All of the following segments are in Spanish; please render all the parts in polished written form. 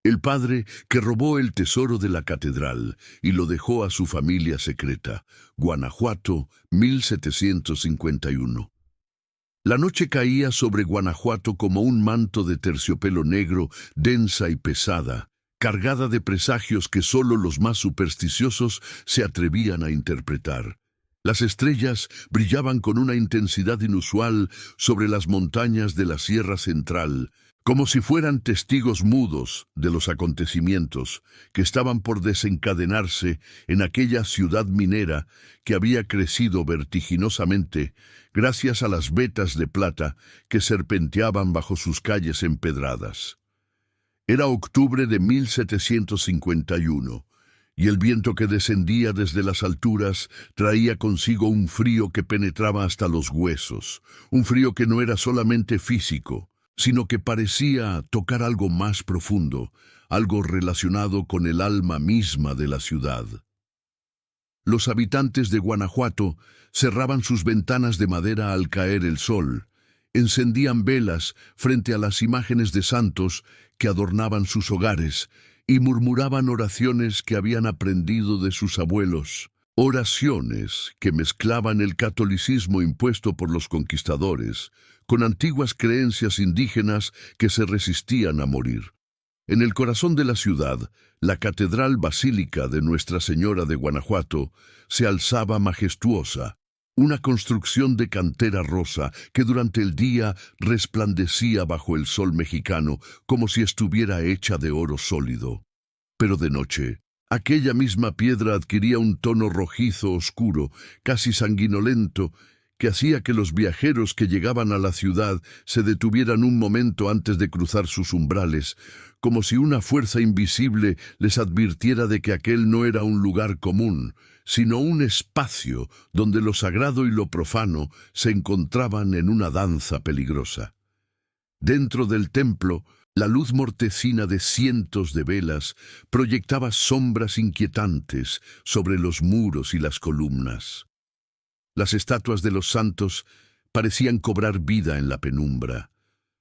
el padre que robó el tesoro de la catedral y lo dejó a su familia secreta. Guanajuato, 1751. La noche caía sobre Guanajuato como un manto de terciopelo negro, densa y pesada, cargada de presagios que solo los más supersticiosos se atrevían a interpretar. Las estrellas brillaban con una intensidad inusual sobre las montañas de la Sierra Central, como si fueran testigos mudos de los acontecimientos que estaban por desencadenarse en aquella ciudad minera que había crecido vertiginosamente gracias a las vetas de plata que serpenteaban bajo sus calles empedradas. Era octubre de 1751, y el viento que descendía desde las alturas traía consigo un frío que penetraba hasta los huesos, un frío que no era solamente físico, sino que parecía tocar algo más profundo, algo relacionado con el alma misma de la ciudad. Los habitantes de Guanajuato cerraban sus ventanas de madera al caer el sol, encendían velas frente a las imágenes de santos que adornaban sus hogares y murmuraban oraciones que habían aprendido de sus abuelos, oraciones que mezclaban el catolicismo impuesto por los conquistadores con antiguas creencias indígenas que se resistían a morir. En el corazón de la ciudad, la Catedral Basílica de Nuestra Señora de Guanajuato se alzaba majestuosa, una construcción de cantera rosa que durante el día resplandecía bajo el sol mexicano como si estuviera hecha de oro sólido. Pero de noche, aquella misma piedra adquiría un tono rojizo oscuro, casi sanguinolento, que hacía que los viajeros que llegaban a la ciudad se detuvieran un momento antes de cruzar sus umbrales, como si una fuerza invisible les advirtiera de que aquel no era un lugar común, sino un espacio donde lo sagrado y lo profano se encontraban en una danza peligrosa. Dentro del templo, la luz mortecina de cientos de velas proyectaba sombras inquietantes sobre los muros y las columnas. Las estatuas de los santos parecían cobrar vida en la penumbra,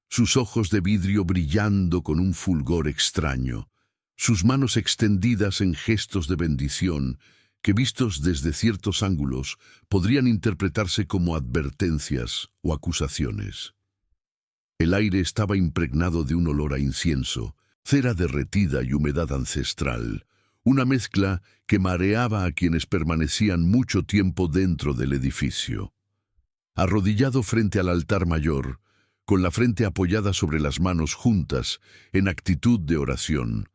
sus ojos de vidrio brillando con un fulgor extraño, sus manos extendidas en gestos de bendición que vistos desde ciertos ángulos podrían interpretarse como advertencias o acusaciones. El aire estaba impregnado de un olor a incienso, cera derretida y humedad ancestral, una mezcla que mareaba a quienes permanecían mucho tiempo dentro del edificio. Arrodillado frente al altar mayor, con la frente apoyada sobre las manos juntas, en actitud de oración,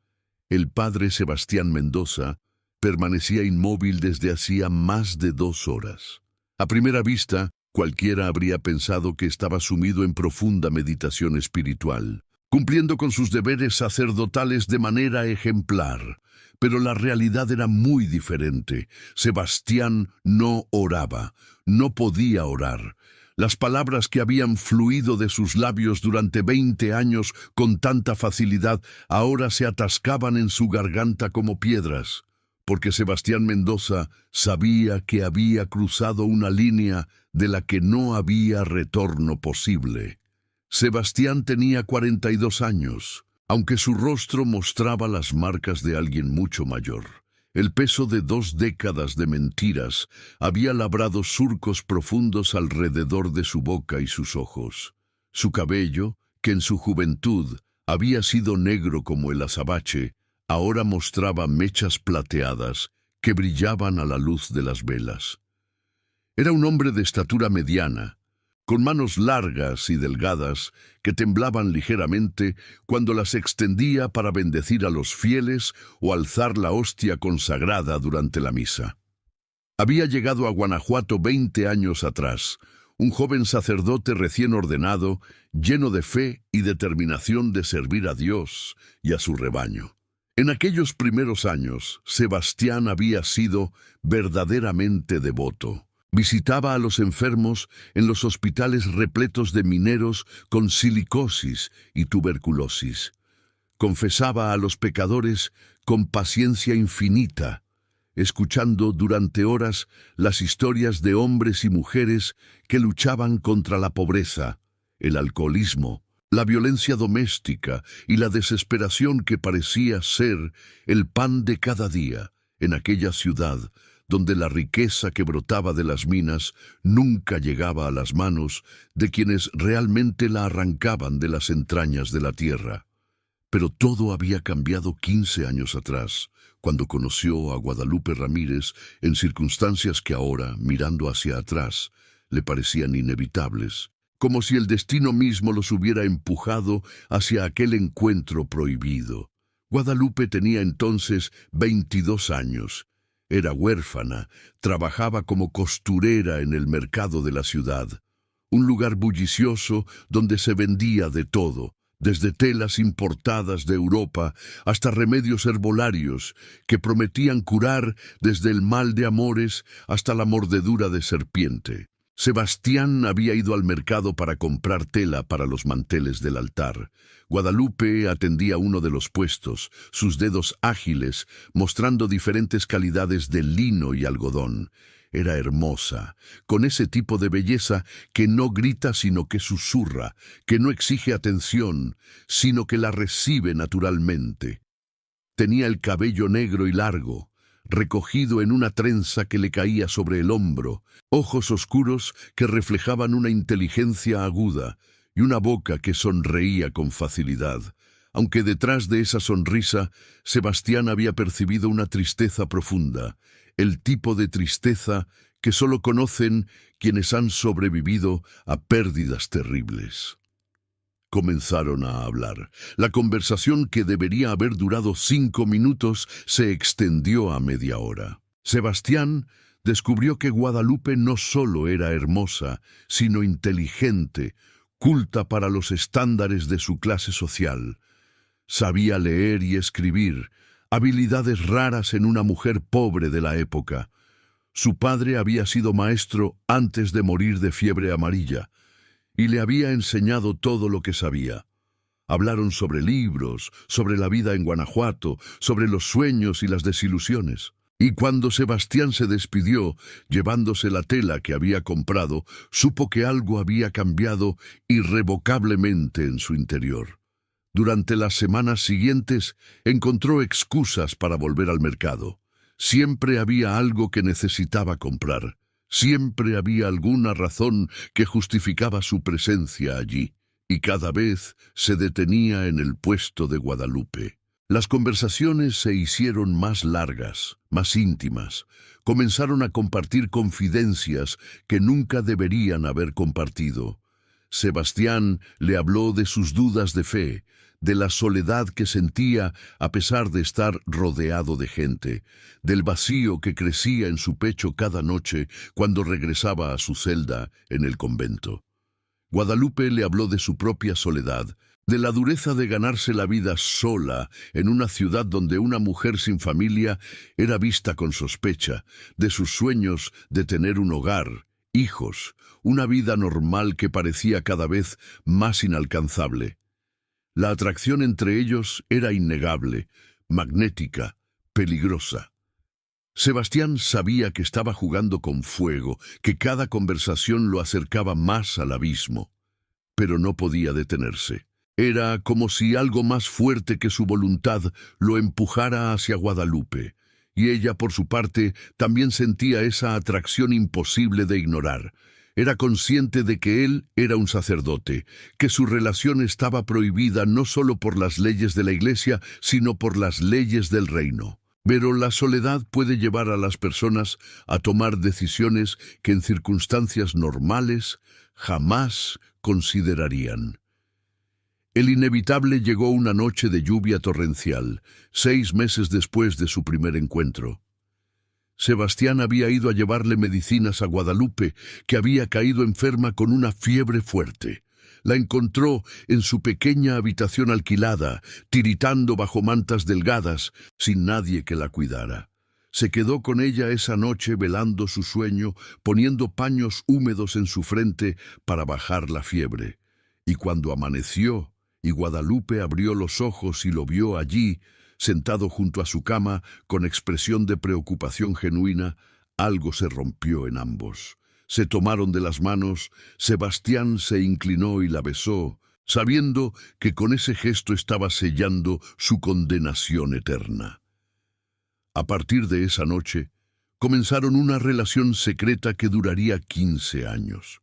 el padre Sebastián Mendoza permanecía inmóvil desde hacía más de 2 horas. A primera vista, cualquiera habría pensado que estaba sumido en profunda meditación espiritual, cumpliendo con sus deberes sacerdotales de manera ejemplar. Pero la realidad era muy diferente. Sebastián no oraba, no podía orar. Las palabras que habían fluido de sus labios durante 20 años con tanta facilidad ahora se atascaban en su garganta como piedras, porque Sebastián Mendoza sabía que había cruzado una línea de la que no había retorno posible. Sebastián tenía 42 años, aunque su rostro mostraba las marcas de alguien mucho mayor. El peso de 2 décadas de mentiras había labrado surcos profundos alrededor de su boca y sus ojos. Su cabello, que en su juventud había sido negro como el azabache, ahora mostraba mechas plateadas que brillaban a la luz de las velas. Era un hombre de estatura mediana, con manos largas y delgadas que temblaban ligeramente cuando las extendía para bendecir a los fieles o alzar la hostia consagrada durante la misa. Había llegado a Guanajuato 20 años atrás, un joven sacerdote recién ordenado, lleno de fe y determinación de servir a Dios y a su rebaño. En aquellos primeros años, Sebastián había sido verdaderamente devoto. Visitaba a los enfermos en los hospitales repletos de mineros con silicosis y tuberculosis. Confesaba a los pecadores con paciencia infinita, escuchando durante horas las historias de hombres y mujeres que luchaban contra la pobreza, el alcoholismo La violencia doméstica y la desesperación que parecía ser el pan de cada día en aquella ciudad donde la riqueza que brotaba de las minas nunca llegaba a las manos de quienes realmente la arrancaban de las entrañas de la tierra. Pero todo había cambiado 15 años atrás, cuando conoció a Guadalupe Ramírez en circunstancias que ahora, mirando hacia atrás, le parecían inevitables, como si el destino mismo los hubiera empujado hacia aquel encuentro prohibido. Guadalupe tenía entonces 22 años. Era huérfana, trabajaba como costurera en el mercado de la ciudad, un lugar bullicioso donde se vendía de todo, desde telas importadas de Europa hasta remedios herbolarios que prometían curar desde el mal de amores hasta la mordedura de serpiente. Sebastián había ido al mercado para comprar tela para los manteles del altar. Guadalupe atendía uno de los puestos, sus dedos ágiles, mostrando diferentes calidades de lino y algodón. Era hermosa, con ese tipo de belleza que no grita sino que susurra, que no exige atención, sino que la recibe naturalmente. Tenía el cabello negro y largo, recogido en una trenza que le caía sobre el hombro, ojos oscuros que reflejaban una inteligencia aguda y una boca que sonreía con facilidad. Aunque detrás de esa sonrisa, Sebastián había percibido una tristeza profunda, el tipo de tristeza que solo conocen quienes han sobrevivido a pérdidas terribles. Comenzaron a hablar. La conversación, que debería haber durado 5 minutos, se extendió a media hora. Sebastián descubrió que Guadalupe no solo era hermosa, sino inteligente, culta para los estándares de su clase social. Sabía leer y escribir, habilidades raras en una mujer pobre de la época. Su padre había sido maestro antes de morir de fiebre amarilla, y le había enseñado todo lo que sabía. Hablaron sobre libros, sobre la vida en Guanajuato, sobre los sueños y las desilusiones. Y cuando Sebastián se despidió, llevándose la tela que había comprado, supo que algo había cambiado irrevocablemente en su interior. Durante las semanas siguientes, encontró excusas para volver al mercado. Siempre había algo que necesitaba comprar. Siempre había alguna razón que justificaba su presencia allí, y cada vez se detenía en el puesto de Guadalupe. Las conversaciones se hicieron más largas, más íntimas. Comenzaron a compartir confidencias que nunca deberían haber compartido. Sebastián le habló de sus dudas de fe, de la soledad que sentía a pesar de estar rodeado de gente, del vacío que crecía en su pecho cada noche cuando regresaba a su celda en el convento. Guadalupe le habló de su propia soledad, de la dureza de ganarse la vida sola en una ciudad donde una mujer sin familia era vista con sospecha, de sus sueños de tener un hogar, hijos, una vida normal que parecía cada vez más inalcanzable. La atracción entre ellos era innegable, magnética, peligrosa. Sebastián sabía que estaba jugando con fuego, que cada conversación lo acercaba más al abismo, pero no podía detenerse. Era como si algo más fuerte que su voluntad lo empujara hacia Guadalupe, y ella, por su parte, también sentía esa atracción imposible de ignorar. Era consciente de que él era un sacerdote, que su relación estaba prohibida no solo por las leyes de la Iglesia, sino por las leyes del reino. Pero la soledad puede llevar a las personas a tomar decisiones que en circunstancias normales jamás considerarían. El inevitable llegó una noche de lluvia torrencial, 6 meses después de su primer encuentro. Sebastián había ido a llevarle medicinas a Guadalupe, que había caído enferma con una fiebre fuerte. La encontró en su pequeña habitación alquilada, tiritando bajo mantas delgadas, sin nadie que la cuidara. Se quedó con ella esa noche velando su sueño, poniendo paños húmedos en su frente para bajar la fiebre. Y cuando amaneció, y Guadalupe abrió los ojos y lo vio allí, sentado junto a su cama, con expresión de preocupación genuina, algo se rompió en ambos. Se tomaron de las manos, Sebastián se inclinó y la besó, sabiendo que con ese gesto estaba sellando su condenación eterna. A partir de esa noche, comenzaron una relación secreta que duraría 15 años.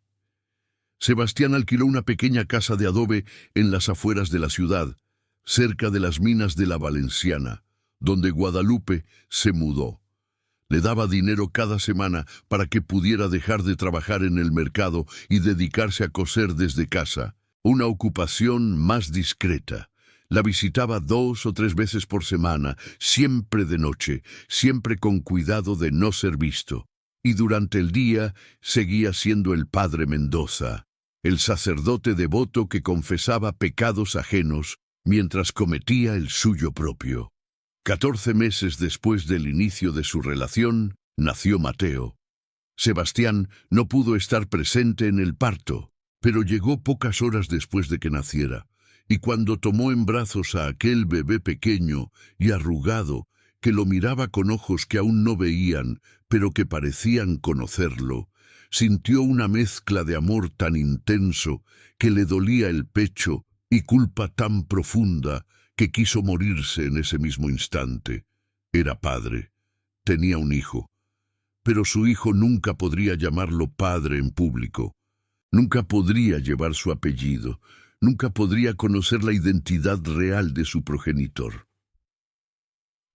Sebastián alquiló una pequeña casa de adobe en las afueras de la ciudad, cerca de las minas de la Valenciana, donde Guadalupe se mudó. Le daba dinero cada semana para que pudiera dejar de trabajar en el mercado y dedicarse a coser desde casa, una ocupación más discreta. La visitaba 2 o 3 veces por semana, siempre de noche, siempre con cuidado de no ser visto. Y durante el día seguía siendo el padre Mendoza, el sacerdote devoto que confesaba pecados ajenos mientras cometía el suyo propio. 14 meses después del inicio de su relación, nació Mateo. Sebastián no pudo estar presente en el parto, pero llegó pocas horas después de que naciera, y cuando tomó en brazos a aquel bebé pequeño y arrugado, que lo miraba con ojos que aún no veían, pero que parecían conocerlo, sintió una mezcla de amor tan intenso que le dolía el pecho y culpa tan profunda que quiso morirse en ese mismo instante. Era padre, tenía un hijo, pero su hijo nunca podría llamarlo padre en público, nunca podría llevar su apellido, nunca podría conocer la identidad real de su progenitor.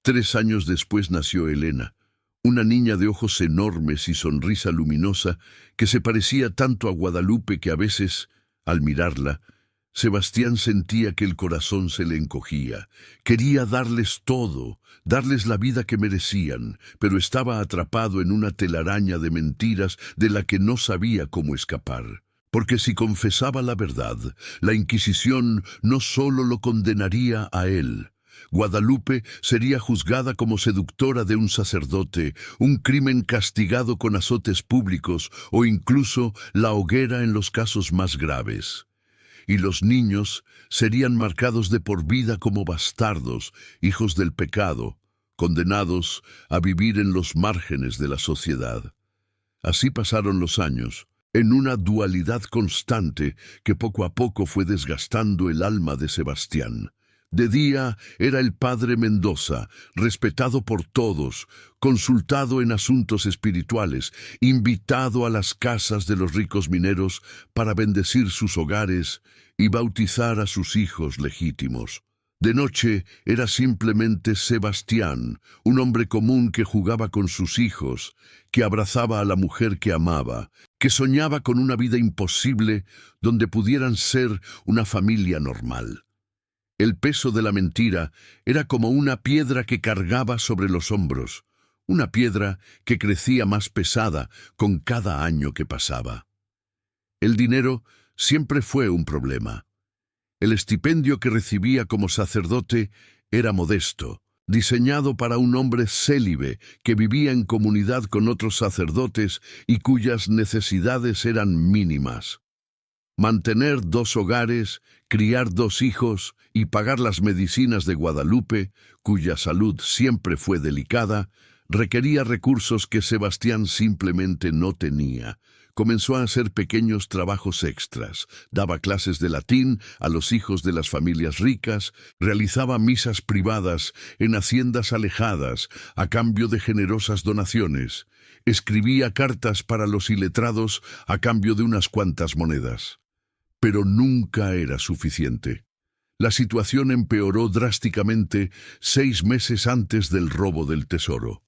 3 años después nació Elena, una niña de ojos enormes y sonrisa luminosa que se parecía tanto a Guadalupe que a veces, al mirarla, Sebastián sentía que el corazón se le encogía. Quería darles todo, darles la vida que merecían, pero estaba atrapado en una telaraña de mentiras de la que no sabía cómo escapar. Porque si confesaba la verdad, la Inquisición no solo lo condenaría a él. Guadalupe sería juzgada como seductora de un sacerdote, un crimen castigado con azotes públicos o incluso la hoguera en los casos más graves. Y los niños serían marcados de por vida como bastardos, hijos del pecado, condenados a vivir en los márgenes de la sociedad. Así pasaron los años, en una dualidad constante que poco a poco fue desgastando el alma de Sebastián. De día era el padre Mendoza, respetado por todos, consultado en asuntos espirituales, invitado a las casas de los ricos mineros para bendecir sus hogares y bautizar a sus hijos legítimos. De noche era simplemente Sebastián, un hombre común que jugaba con sus hijos, que abrazaba a la mujer que amaba, que soñaba con una vida imposible donde pudieran ser una familia normal. El peso de la mentira era como una piedra que cargaba sobre los hombros, una piedra que crecía más pesada con cada año que pasaba. El dinero siempre fue un problema. El estipendio que recibía como sacerdote era modesto, diseñado para un hombre célibe que vivía en comunidad con otros sacerdotes y cuyas necesidades eran mínimas. Mantener 2 hogares, criar 2 hijos y pagar las medicinas de Guadalupe, cuya salud siempre fue delicada, requería recursos que Sebastián simplemente no tenía. Comenzó a hacer pequeños trabajos extras, daba clases de latín a los hijos de las familias ricas, realizaba misas privadas en haciendas alejadas a cambio de generosas donaciones, escribía cartas para los iletrados a cambio de unas cuantas monedas. Pero nunca era suficiente. La situación empeoró drásticamente 6 meses antes del robo del tesoro.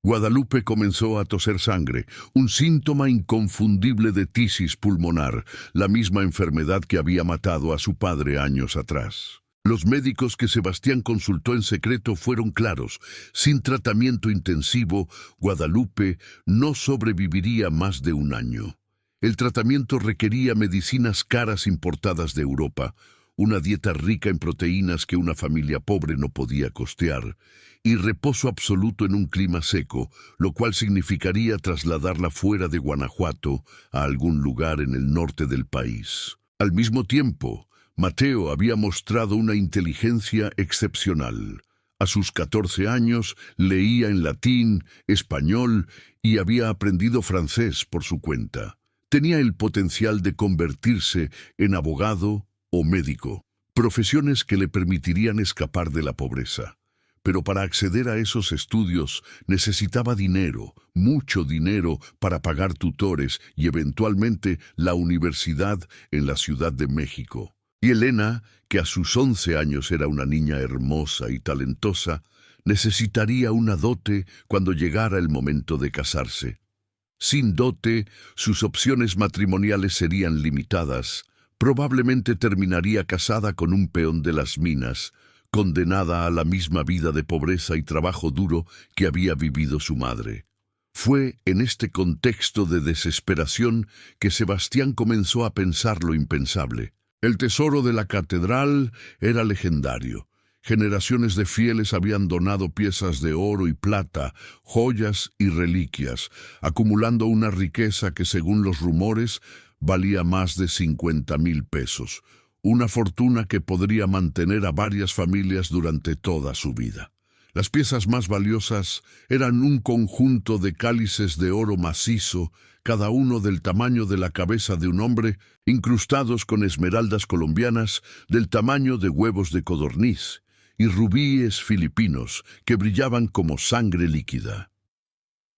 Guadalupe comenzó a toser sangre, un síntoma inconfundible de tisis pulmonar, la misma enfermedad que había matado a su padre años atrás. Los médicos que Sebastián consultó en secreto fueron claros. Sin tratamiento intensivo, Guadalupe no sobreviviría más de 1 año. El tratamiento requería medicinas caras importadas de Europa, una dieta rica en proteínas que una familia pobre no podía costear, y reposo absoluto en un clima seco, lo cual significaría trasladarla fuera de Guanajuato a algún lugar en el norte del país. Al mismo tiempo, Mateo había mostrado una inteligencia excepcional. A sus 14 años leía en latín, español y había aprendido francés por su cuenta. Tenía el potencial de convertirse en abogado o médico, profesiones que le permitirían escapar de la pobreza. Pero para acceder a esos estudios necesitaba dinero, mucho dinero para pagar tutores y eventualmente la universidad en la Ciudad de México. Y Elena, que a sus 11 años era una niña hermosa y talentosa, necesitaría una dote cuando llegara el momento de casarse. Sin dote, sus opciones matrimoniales serían limitadas. Probablemente terminaría casada con un peón de las minas, condenada a la misma vida de pobreza y trabajo duro que había vivido su madre. Fue en este contexto de desesperación que Sebastián comenzó a pensar lo impensable. El tesoro de la catedral era legendario. Generaciones de fieles habían donado piezas de oro y plata, joyas y reliquias, acumulando una riqueza que, según los rumores, valía más de 50,000 pesos, una fortuna que podría mantener a varias familias durante toda su vida. Las piezas más valiosas eran un conjunto de cálices de oro macizo, cada uno del tamaño de la cabeza de un hombre, incrustados con esmeraldas colombianas del tamaño de huevos de codorniz, y rubíes filipinos que brillaban como sangre líquida.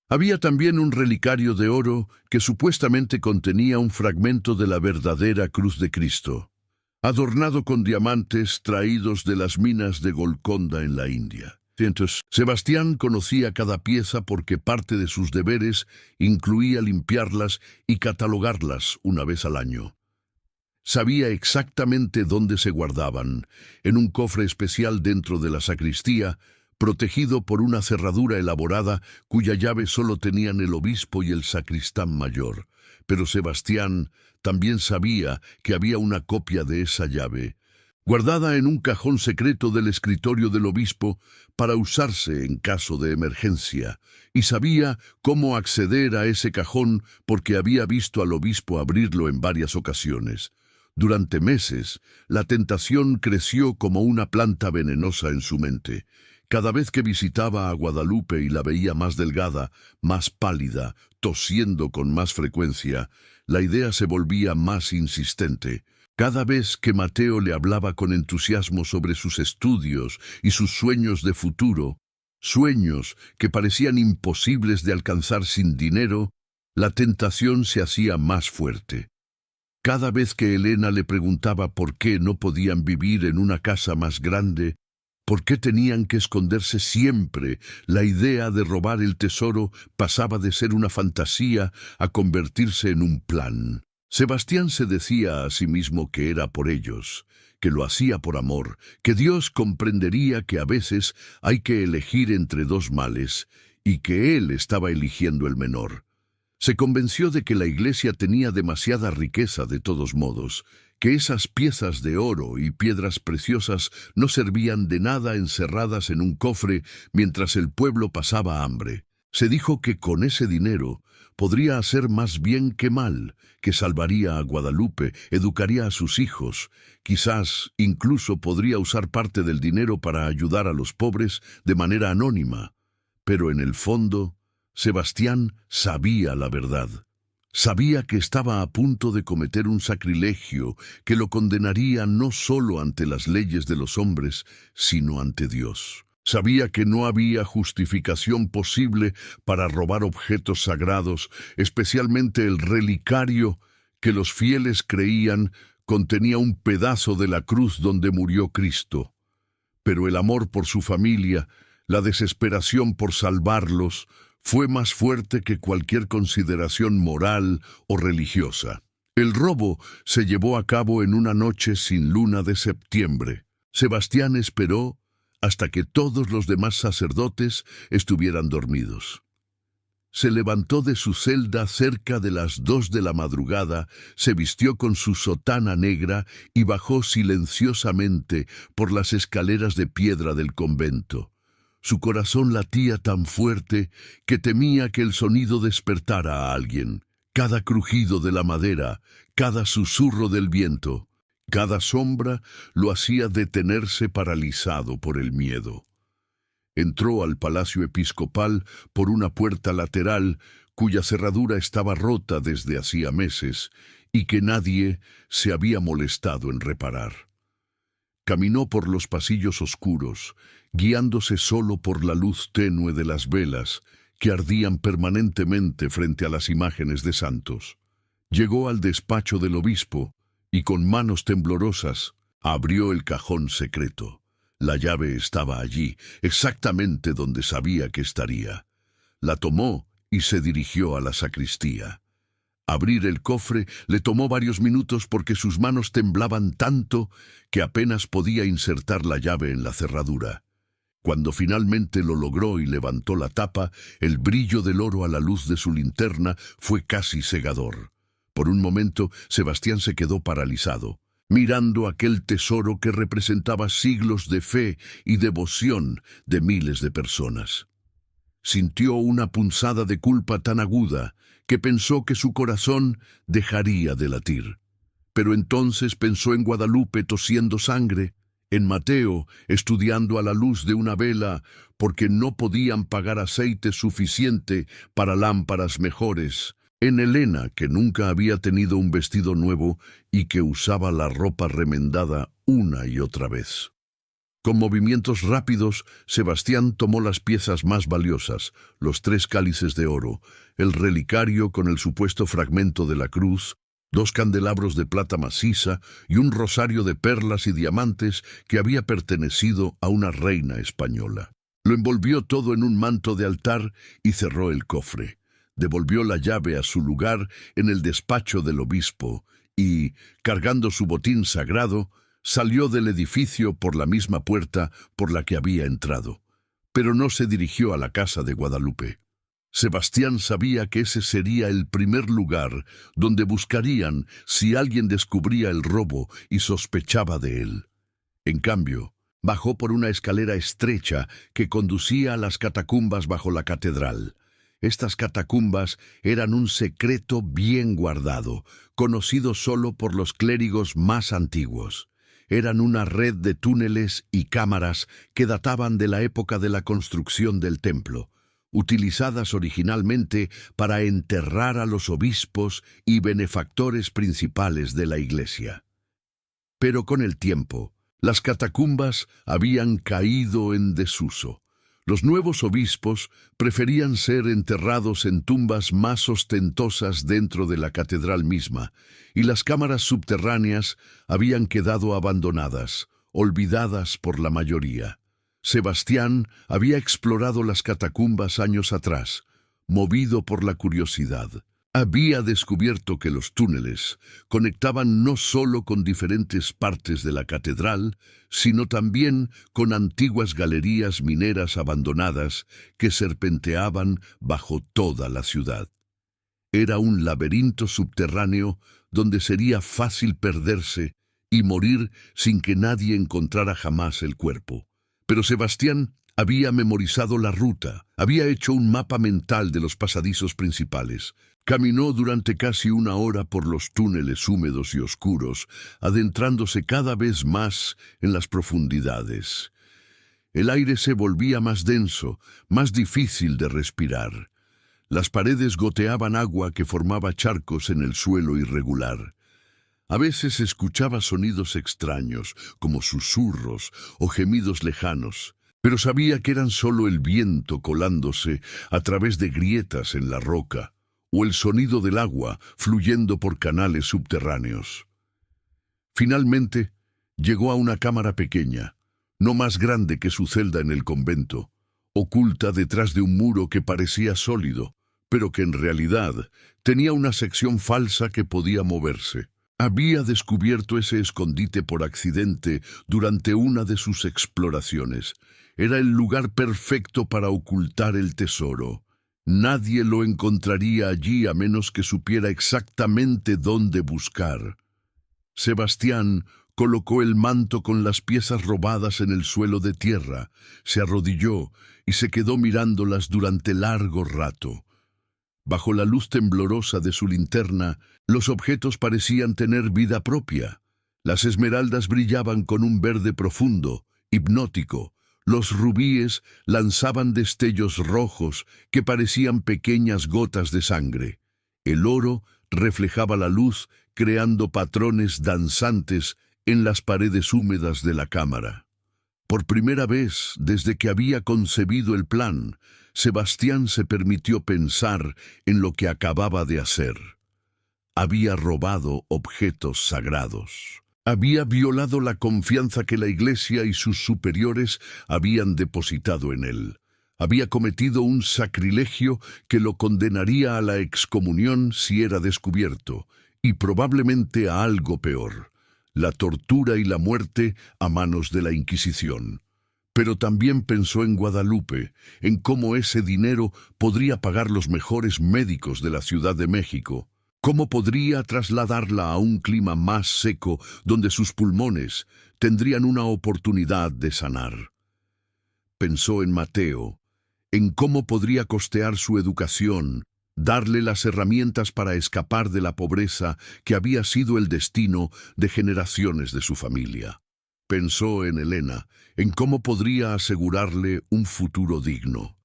Había también un relicario de oro que supuestamente contenía un fragmento de la verdadera cruz de Cristo, adornado con diamantes traídos de las minas de Golconda en la India. Entonces, Sebastián conocía cada pieza porque parte de sus deberes incluía limpiarlas y catalogarlas una vez al año. Sabía exactamente dónde se guardaban, en un cofre especial dentro de la sacristía, protegido por una cerradura elaborada cuya llave solo tenían el obispo y el sacristán mayor. Pero Sebastián también sabía que había una copia de esa llave, guardada en un cajón secreto del escritorio del obispo para usarse en caso de emergencia, y sabía cómo acceder a ese cajón porque había visto al obispo abrirlo en varias ocasiones. Durante meses, la tentación creció como una planta venenosa en su mente. Cada vez que visitaba a Guadalupe y la veía más delgada, más pálida, tosiendo con más frecuencia, la idea se volvía más insistente. Cada vez que Mateo le hablaba con entusiasmo sobre sus estudios y sus sueños de futuro, sueños que parecían imposibles de alcanzar sin dinero, la tentación se hacía más fuerte. Cada vez que Elena le preguntaba por qué no podían vivir en una casa más grande, por qué tenían que esconderse siempre, la idea de robar el tesoro pasaba de ser una fantasía a convertirse en un plan. Sebastián se decía a sí mismo que era por ellos, que lo hacía por amor, que Dios comprendería que a veces hay que elegir entre dos males, y que él estaba eligiendo el menor. Se convenció de que la iglesia tenía demasiada riqueza de todos modos, que esas piezas de oro y piedras preciosas no servían de nada encerradas en un cofre mientras el pueblo pasaba hambre. Se dijo que con ese dinero podría hacer más bien que mal, que salvaría a Guadalupe, educaría a sus hijos, quizás incluso podría usar parte del dinero para ayudar a los pobres de manera anónima. Pero en el fondo, Sebastián sabía la verdad. Sabía que estaba a punto de cometer un sacrilegio que lo condenaría no solo ante las leyes de los hombres, sino ante Dios. Sabía que no había justificación posible para robar objetos sagrados, especialmente el relicario que los fieles creían contenía un pedazo de la cruz donde murió Cristo. Pero el amor por su familia, la desesperación por salvarlos, fue más fuerte que cualquier consideración moral o religiosa. El robo se llevó a cabo en una noche sin luna de septiembre. Sebastián esperó hasta que todos los demás sacerdotes estuvieran dormidos. Se levantó de su celda cerca de las 2 de la madrugada, se vistió con su sotana negra y bajó silenciosamente por las escaleras de piedra del convento. Su corazón latía tan fuerte que temía que el sonido despertara a alguien. Cada crujido de la madera, cada susurro del viento, cada sombra lo hacía detenerse paralizado por el miedo. Entró al palacio episcopal por una puerta lateral cuya cerradura estaba rota desde hacía meses, y que nadie se había molestado en reparar. Caminó por los pasillos oscuros, guiándose solo por la luz tenue de las velas que ardían permanentemente frente a las imágenes de santos. Llegó al despacho del obispo y con manos temblorosas abrió el cajón secreto. La llave estaba allí, exactamente donde sabía que estaría. La tomó y se dirigió a la sacristía. Abrir el cofre le tomó varios minutos porque sus manos temblaban tanto que apenas podía insertar la llave en la cerradura. Cuando finalmente lo logró y levantó la tapa, el brillo del oro a la luz de su linterna fue casi cegador. Por un momento, Sebastián se quedó paralizado, mirando aquel tesoro que representaba siglos de fe y devoción de miles de personas. Sintió una punzada de culpa tan aguda que pensó que su corazón dejaría de latir. Pero entonces pensó en Guadalupe tosiendo sangre, en Mateo estudiando a la luz de una vela porque no podían pagar aceite suficiente para lámparas mejores, en Elena, que nunca había tenido un vestido nuevo y que usaba la ropa remendada una y otra vez. Con movimientos rápidos, Sebastián tomó las piezas más valiosas, los 3 cálices de oro, el relicario con el supuesto fragmento de la cruz, 2 candelabros de plata maciza y un rosario de perlas y diamantes que había pertenecido a una reina española. Lo envolvió todo en un manto de altar y cerró el cofre. Devolvió la llave a su lugar en el despacho del obispo y, cargando su botín sagrado, salió del edificio por la misma puerta por la que había entrado, pero no se dirigió a la casa de Guadalupe. Sebastián sabía que ese sería el primer lugar donde buscarían si alguien descubría el robo y sospechaba de él. En cambio, bajó por una escalera estrecha que conducía a las catacumbas bajo la catedral. Estas catacumbas eran un secreto bien guardado, conocido solo por los clérigos más antiguos. Eran una red de túneles y cámaras que databan de la época de la construcción del templo, utilizadas originalmente para enterrar a los obispos y benefactores principales de la Iglesia. Pero con el tiempo, las catacumbas habían caído en desuso. Los nuevos obispos preferían ser enterrados en tumbas más ostentosas dentro de la catedral misma, y las cámaras subterráneas habían quedado abandonadas, olvidadas por la mayoría. Sebastián había explorado las catacumbas años atrás, movido por la curiosidad. Había descubierto que los túneles conectaban no solo con diferentes partes de la catedral, sino también con antiguas galerías mineras abandonadas que serpenteaban bajo toda la ciudad. Era un laberinto subterráneo donde sería fácil perderse y morir sin que nadie encontrara jamás el cuerpo. Pero Sebastián había memorizado la ruta, había hecho un mapa mental de los pasadizos principales. Caminó durante casi 1 hora por los túneles húmedos y oscuros, adentrándose cada vez más en las profundidades. El aire se volvía más denso, más difícil de respirar. Las paredes goteaban agua que formaba charcos en el suelo irregular. A veces escuchaba sonidos extraños, como susurros o gemidos lejanos, pero sabía que eran solo el viento colándose a través de grietas en la roca, o el sonido del agua fluyendo por canales subterráneos. Finalmente, llegó a una cámara pequeña, no más grande que su celda en el convento, oculta detrás de un muro que parecía sólido, pero que en realidad tenía una sección falsa que podía moverse. Había descubierto ese escondite por accidente durante una de sus exploraciones. Era el lugar perfecto para ocultar el tesoro. Nadie lo encontraría allí a menos que supiera exactamente dónde buscar. Sebastián colocó el manto con las piezas robadas en el suelo de tierra, se arrodilló y se quedó mirándolas durante largo rato. Bajo la luz temblorosa de su linterna, los objetos parecían tener vida propia. Las esmeraldas brillaban con un verde profundo, hipnótico. Los rubíes lanzaban destellos rojos que parecían pequeñas gotas de sangre. El oro reflejaba la luz creando patrones danzantes en las paredes húmedas de la cámara. Por primera vez desde que había concebido el plan, Sebastián se permitió pensar en lo que acababa de hacer. Había robado objetos sagrados. Había violado la confianza que la Iglesia y sus superiores habían depositado en él. Había cometido un sacrilegio que lo condenaría a la excomunión si era descubierto, y probablemente a algo peor, la tortura y la muerte a manos de la Inquisición. Pero también pensó en Guadalupe, en cómo ese dinero podría pagar los mejores médicos de la Ciudad de México, cómo podría trasladarla a un clima más seco donde sus pulmones tendrían una oportunidad de sanar. Pensó en Mateo, en cómo podría costear su educación, darle las herramientas para escapar de la pobreza que había sido el destino de generaciones de su familia. Pensó en Elena, en cómo podría asegurarle un futuro digno.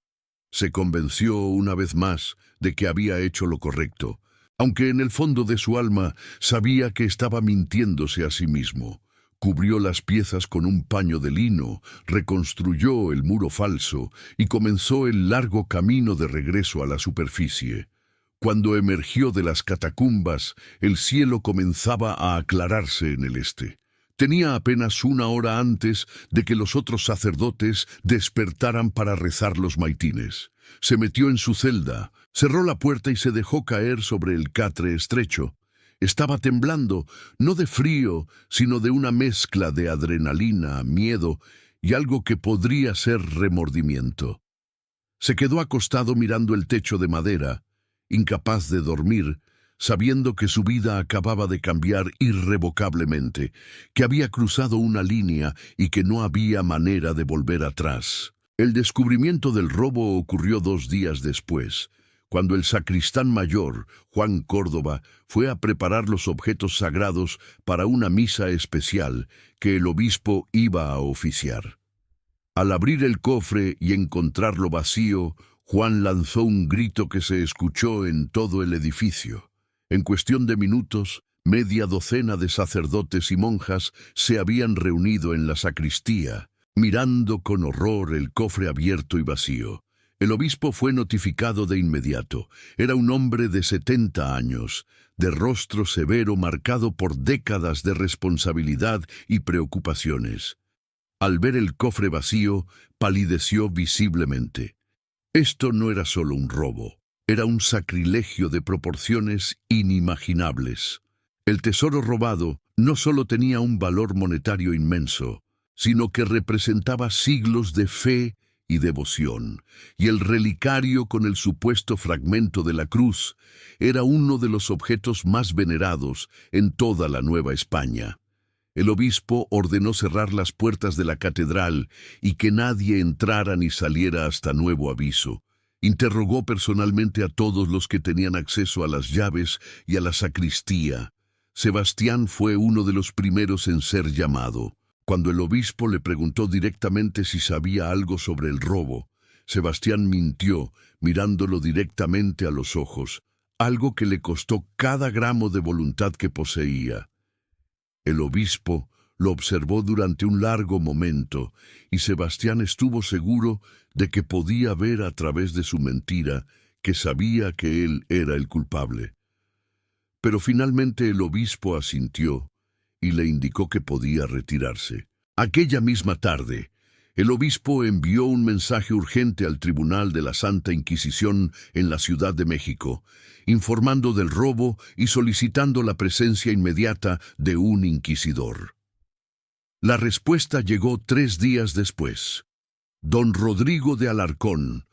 Se convenció una vez más de que había hecho lo correcto, aunque en el fondo de su alma sabía que estaba mintiéndose a sí mismo. Cubrió las piezas con un paño de lino, reconstruyó el muro falso y comenzó el largo camino de regreso a la superficie. Cuando emergió de las catacumbas, el cielo comenzaba a aclararse en el este. Tenía apenas una hora antes de que los otros sacerdotes despertaran para rezar los maitines. Se metió en su celda, cerró la puerta y se dejó caer sobre el catre estrecho. Estaba temblando, no de frío, sino de una mezcla de adrenalina, miedo y algo que podría ser remordimiento. Se quedó acostado mirando el techo de madera, incapaz de dormir, sabiendo que su vida acababa de cambiar irrevocablemente, que había cruzado una línea y que no había manera de volver atrás. El descubrimiento del robo ocurrió 2 días después, cuando el sacristán mayor, Juan Córdoba, fue a preparar los objetos sagrados para una misa especial que el obispo iba a oficiar. Al abrir el cofre y encontrarlo vacío, Juan lanzó un grito que se escuchó en todo el edificio. En cuestión de minutos, media docena de sacerdotes y monjas se habían reunido en la sacristía, mirando con horror el cofre abierto y vacío. El obispo fue notificado de inmediato. Era un hombre de 70 años, de rostro severo marcado por décadas de responsabilidad y preocupaciones. Al ver el cofre vacío, palideció visiblemente. Esto no era solo un robo, era un sacrilegio de proporciones inimaginables. El tesoro robado no solo tenía un valor monetario inmenso, sino que representaba siglos de fe y devoción, y el relicario con el supuesto fragmento de la cruz era uno de los objetos más venerados en toda la Nueva España. El obispo ordenó cerrar las puertas de la catedral y que nadie entrara ni saliera hasta nuevo aviso. Interrogó personalmente a todos los que tenían acceso a las llaves y a la sacristía. Sebastián fue uno de los primeros en ser llamado. Cuando el obispo le preguntó directamente si sabía algo sobre el robo, Sebastián mintió, mirándolo directamente a los ojos, algo que le costó cada gramo de voluntad que poseía. El obispo lo observó durante un largo momento, y Sebastián estuvo seguro de que podía ver a través de su mentira que sabía que él era el culpable. Pero finalmente el obispo asintió y le indicó que podía retirarse. Aquella misma tarde, el obispo envió un mensaje urgente al Tribunal de la Santa Inquisición en la Ciudad de México, informando del robo y solicitando la presencia inmediata de un inquisidor. La respuesta llegó 3 días después. Don Rodrigo de Alarcón,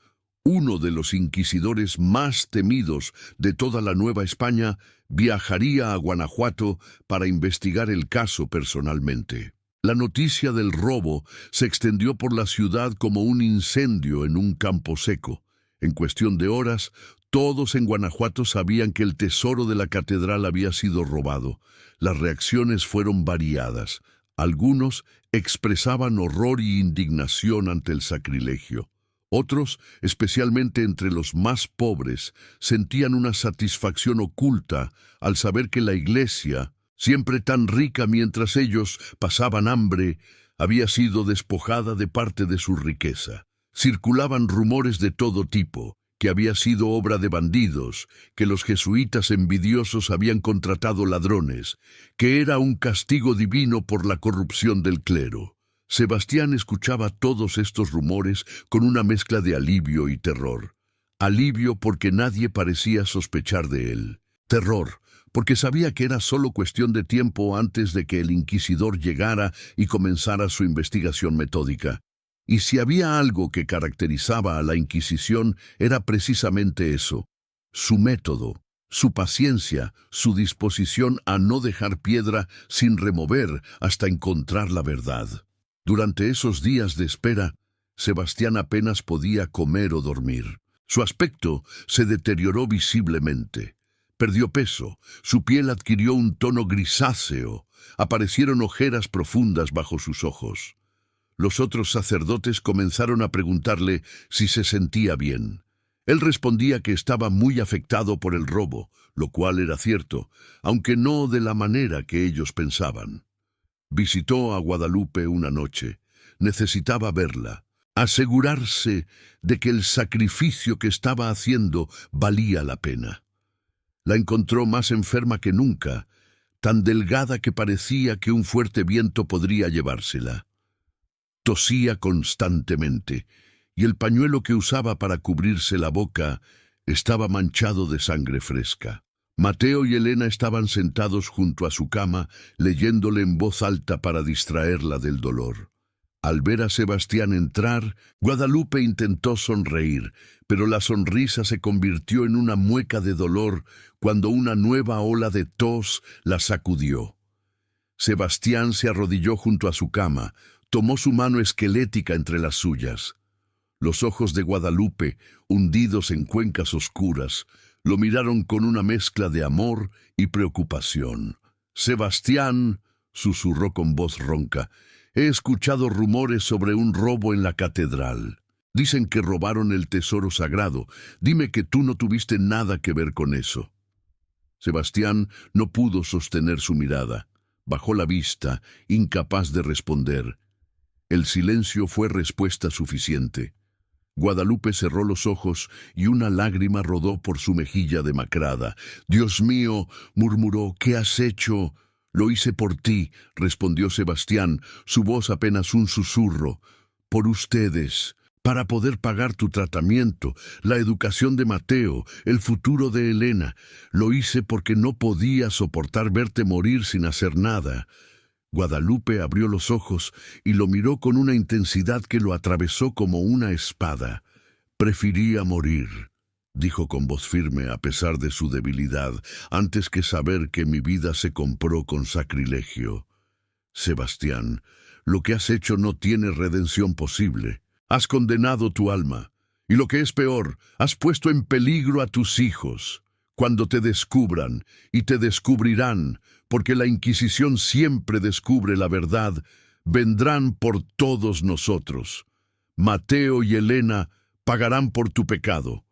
uno de los inquisidores más temidos de toda la Nueva España, viajaría a Guanajuato para investigar el caso personalmente. La noticia del robo se extendió por la ciudad como un incendio en un campo seco. En cuestión de horas, todos en Guanajuato sabían que el tesoro de la catedral había sido robado. Las reacciones fueron variadas. Algunos expresaban horror y indignación ante el sacrilegio. Otros, especialmente entre los más pobres, sentían una satisfacción oculta al saber que la iglesia, siempre tan rica mientras ellos pasaban hambre, había sido despojada de parte de su riqueza. Circulaban rumores de todo tipo, que había sido obra de bandidos, que los jesuitas envidiosos habían contratado ladrones, que era un castigo divino por la corrupción del clero. Sebastián escuchaba todos estos rumores con una mezcla de alivio y terror. Alivio porque nadie parecía sospechar de él. Terror, porque sabía que era solo cuestión de tiempo antes de que el inquisidor llegara y comenzara su investigación metódica. Y si había algo que caracterizaba a la Inquisición, era precisamente eso: su método, su paciencia, su disposición a no dejar piedra sin remover hasta encontrar la verdad. Durante esos días de espera, Sebastián apenas podía comer o dormir. Su aspecto se deterioró visiblemente. Perdió peso, su piel adquirió un tono grisáceo, aparecieron ojeras profundas bajo sus ojos. Los otros sacerdotes comenzaron a preguntarle si se sentía bien. Él respondía que estaba muy afectado por el robo, lo cual era cierto, aunque no de la manera que ellos pensaban. Visitó a Guadalupe una noche. Necesitaba verla, asegurarse de que el sacrificio que estaba haciendo valía la pena. La encontró más enferma que nunca, tan delgada que parecía que un fuerte viento podría llevársela. Tosía constantemente, y el pañuelo que usaba para cubrirse la boca estaba manchado de sangre fresca. Mateo y Elena estaban sentados junto a su cama, leyéndole en voz alta para distraerla del dolor. Al ver a Sebastián entrar, Guadalupe intentó sonreír, pero la sonrisa se convirtió en una mueca de dolor cuando una nueva ola de tos la sacudió. Sebastián se arrodilló junto a su cama, tomó su mano esquelética entre las suyas. Los ojos de Guadalupe, hundidos en cuencas oscuras, lo miraron con una mezcla de amor y preocupación. «Sebastián», susurró con voz ronca, «he escuchado rumores sobre un robo en la catedral. Dicen que robaron el tesoro sagrado. Dime que tú no tuviste nada que ver con eso». Sebastián no pudo sostener su mirada. Bajó la vista, incapaz de responder. El silencio fue respuesta suficiente. Guadalupe cerró los ojos y una lágrima rodó por su mejilla demacrada. «Dios mío», murmuró, «¿qué has hecho?» «Lo hice por ti», respondió Sebastián, su voz apenas un susurro. «Por ustedes, para poder pagar tu tratamiento, la educación de Mateo, el futuro de Elena. Lo hice porque no podía soportar verte morir sin hacer nada». Guadalupe abrió los ojos y lo miró con una intensidad que lo atravesó como una espada. «Prefería morir», dijo con voz firme a pesar de su debilidad, «antes que saber que mi vida se compró con sacrilegio. Sebastián, lo que has hecho no tiene redención posible. Has condenado tu alma, y lo que es peor, has puesto en peligro a tus hijos. Cuando te descubran, y te descubrirán, porque la Inquisición siempre descubre la verdad, vendrán por todos nosotros. Mateo y Elena pagarán por tu pecado».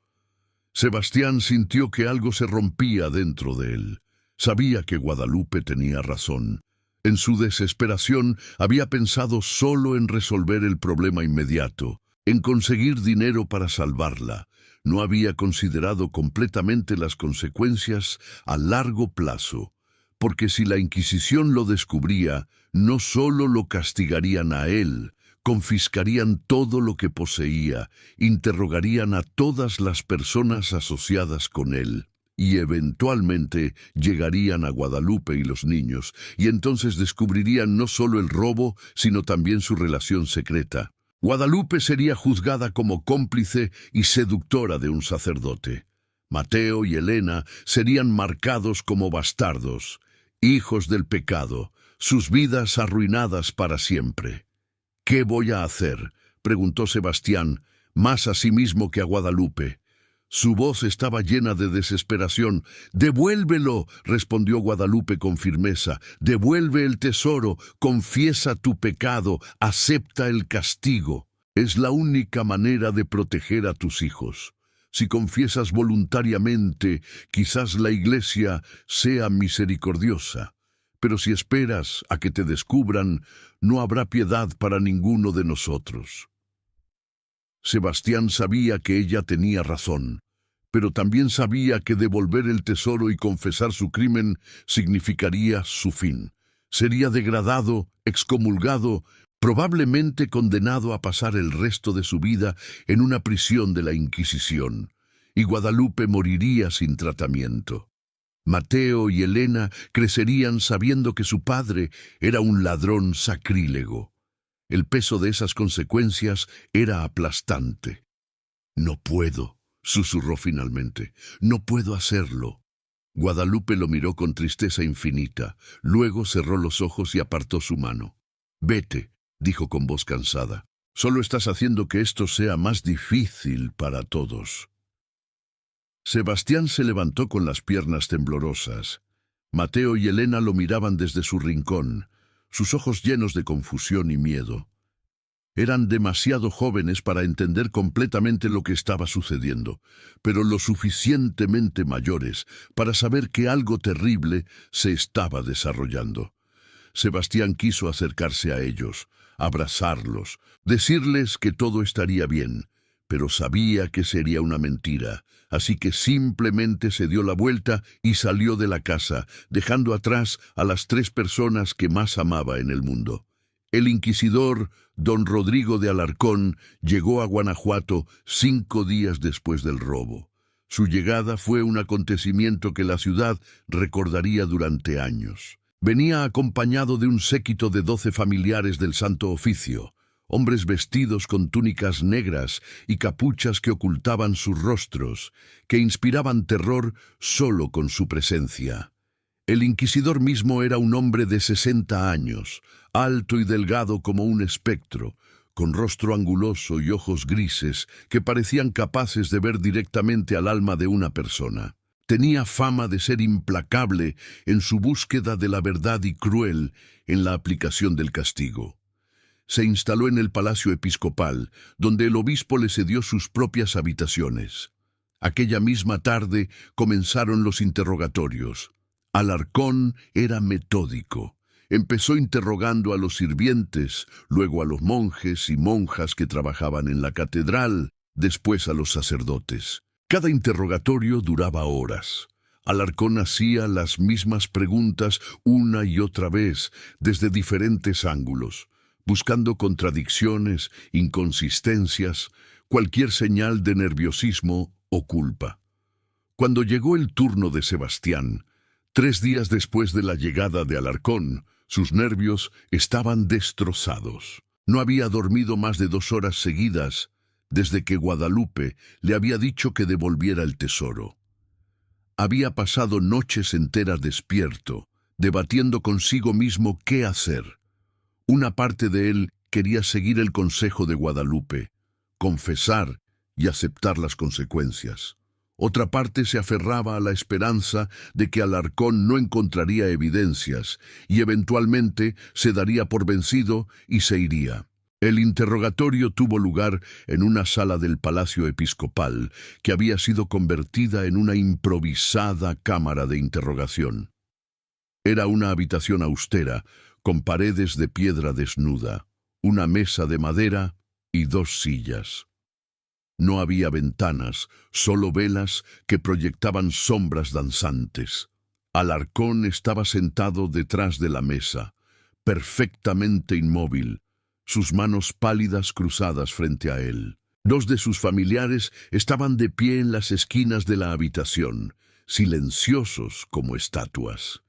Sebastián sintió que algo se rompía dentro de él. Sabía que Guadalupe tenía razón. En su desesperación había pensado solo en resolver el problema inmediato, en conseguir dinero para salvarla. No había considerado completamente las consecuencias a largo plazo, porque si la Inquisición lo descubría, no solo lo castigarían a él, confiscarían todo lo que poseía, interrogarían a todas las personas asociadas con él, y eventualmente llegarían a Guadalupe y los niños, y entonces descubrirían no solo el robo, sino también su relación secreta. Guadalupe sería juzgada como cómplice y seductora de un sacerdote. Mateo y Elena serían marcados como bastardos, hijos del pecado, sus vidas arruinadas para siempre. «¿Qué voy a hacer?», preguntó Sebastián, más a sí mismo que a Guadalupe. Su voz estaba llena de desesperación. «Devuélvelo», respondió Guadalupe con firmeza. «Devuelve el tesoro, confiesa tu pecado, acepta el castigo». Es la única manera de proteger a tus hijos. Si confiesas voluntariamente, quizás la Iglesia sea misericordiosa. Pero si esperas a que te descubran, no habrá piedad para ninguno de nosotros. Sebastián sabía que ella tenía razón, pero también sabía que devolver el tesoro y confesar su crimen significaría su fin. Sería degradado, excomulgado, probablemente condenado a pasar el resto de su vida en una prisión de la Inquisición, y Guadalupe moriría sin tratamiento. Mateo y Elena crecerían sabiendo que su padre era un ladrón sacrílego. El peso de esas consecuencias era aplastante. «No puedo», susurró finalmente. «No puedo hacerlo». Guadalupe lo miró con tristeza infinita. Luego cerró los ojos y apartó su mano. «Vete», dijo con voz cansada. «Solo estás haciendo que esto sea más difícil para todos». Sebastián se levantó con las piernas temblorosas. Mateo y Elena lo miraban desde su rincón, sus ojos llenos de confusión y miedo. Eran demasiado jóvenes para entender completamente lo que estaba sucediendo, pero lo suficientemente mayores para saber que algo terrible se estaba desarrollando. Sebastián quiso acercarse a ellos, abrazarlos, decirles que todo estaría bien, pero sabía que sería una mentira, así que simplemente se dio la vuelta y salió de la casa, dejando atrás a las 3 personas que más amaba en el mundo. El inquisidor, don Rodrigo de Alarcón, llegó a Guanajuato 5 días después del robo. Su llegada fue un acontecimiento que la ciudad recordaría durante años. Venía acompañado de un séquito de 12 familiares del Santo Oficio, hombres vestidos con túnicas negras y capuchas que ocultaban sus rostros, que inspiraban terror solo con su presencia. El inquisidor mismo era un hombre de 60 años, alto y delgado como un espectro, con rostro anguloso y ojos grises que parecían capaces de ver directamente al alma de una persona. Tenía fama de ser implacable en su búsqueda de la verdad y cruel en la aplicación del castigo. Se instaló en el palacio episcopal, donde el obispo le cedió sus propias habitaciones. Aquella misma tarde comenzaron los interrogatorios. Alarcón era metódico. Empezó interrogando a los sirvientes, luego a los monjes y monjas que trabajaban en la catedral, después a los sacerdotes. Cada interrogatorio duraba horas. Alarcón hacía las mismas preguntas una y otra vez, desde diferentes ángulos, buscando contradicciones, inconsistencias, cualquier señal de nerviosismo o culpa. Cuando llegó el turno de Sebastián, 3 días después de la llegada de Alarcón, sus nervios estaban destrozados. No había dormido más de 2 horas seguidas desde que Guadalupe le había dicho que devolviera el tesoro. Había pasado noches enteras despierto, debatiendo consigo mismo qué hacer. Una parte de él quería seguir el consejo de Guadalupe, confesar y aceptar las consecuencias. Otra parte se aferraba a la esperanza de que Alarcón no encontraría evidencias y eventualmente se daría por vencido y se iría. El interrogatorio tuvo lugar en una sala del Palacio Episcopal que había sido convertida en una improvisada cámara de interrogación. Era una habitación austera, con paredes de piedra desnuda, una mesa de madera y 2 sillas. No había ventanas, solo velas que proyectaban sombras danzantes. Alarcón estaba sentado detrás de la mesa, perfectamente inmóvil, sus manos pálidas cruzadas frente a él. 2 de sus familiares estaban de pie en las esquinas de la habitación, silenciosos como estatuas.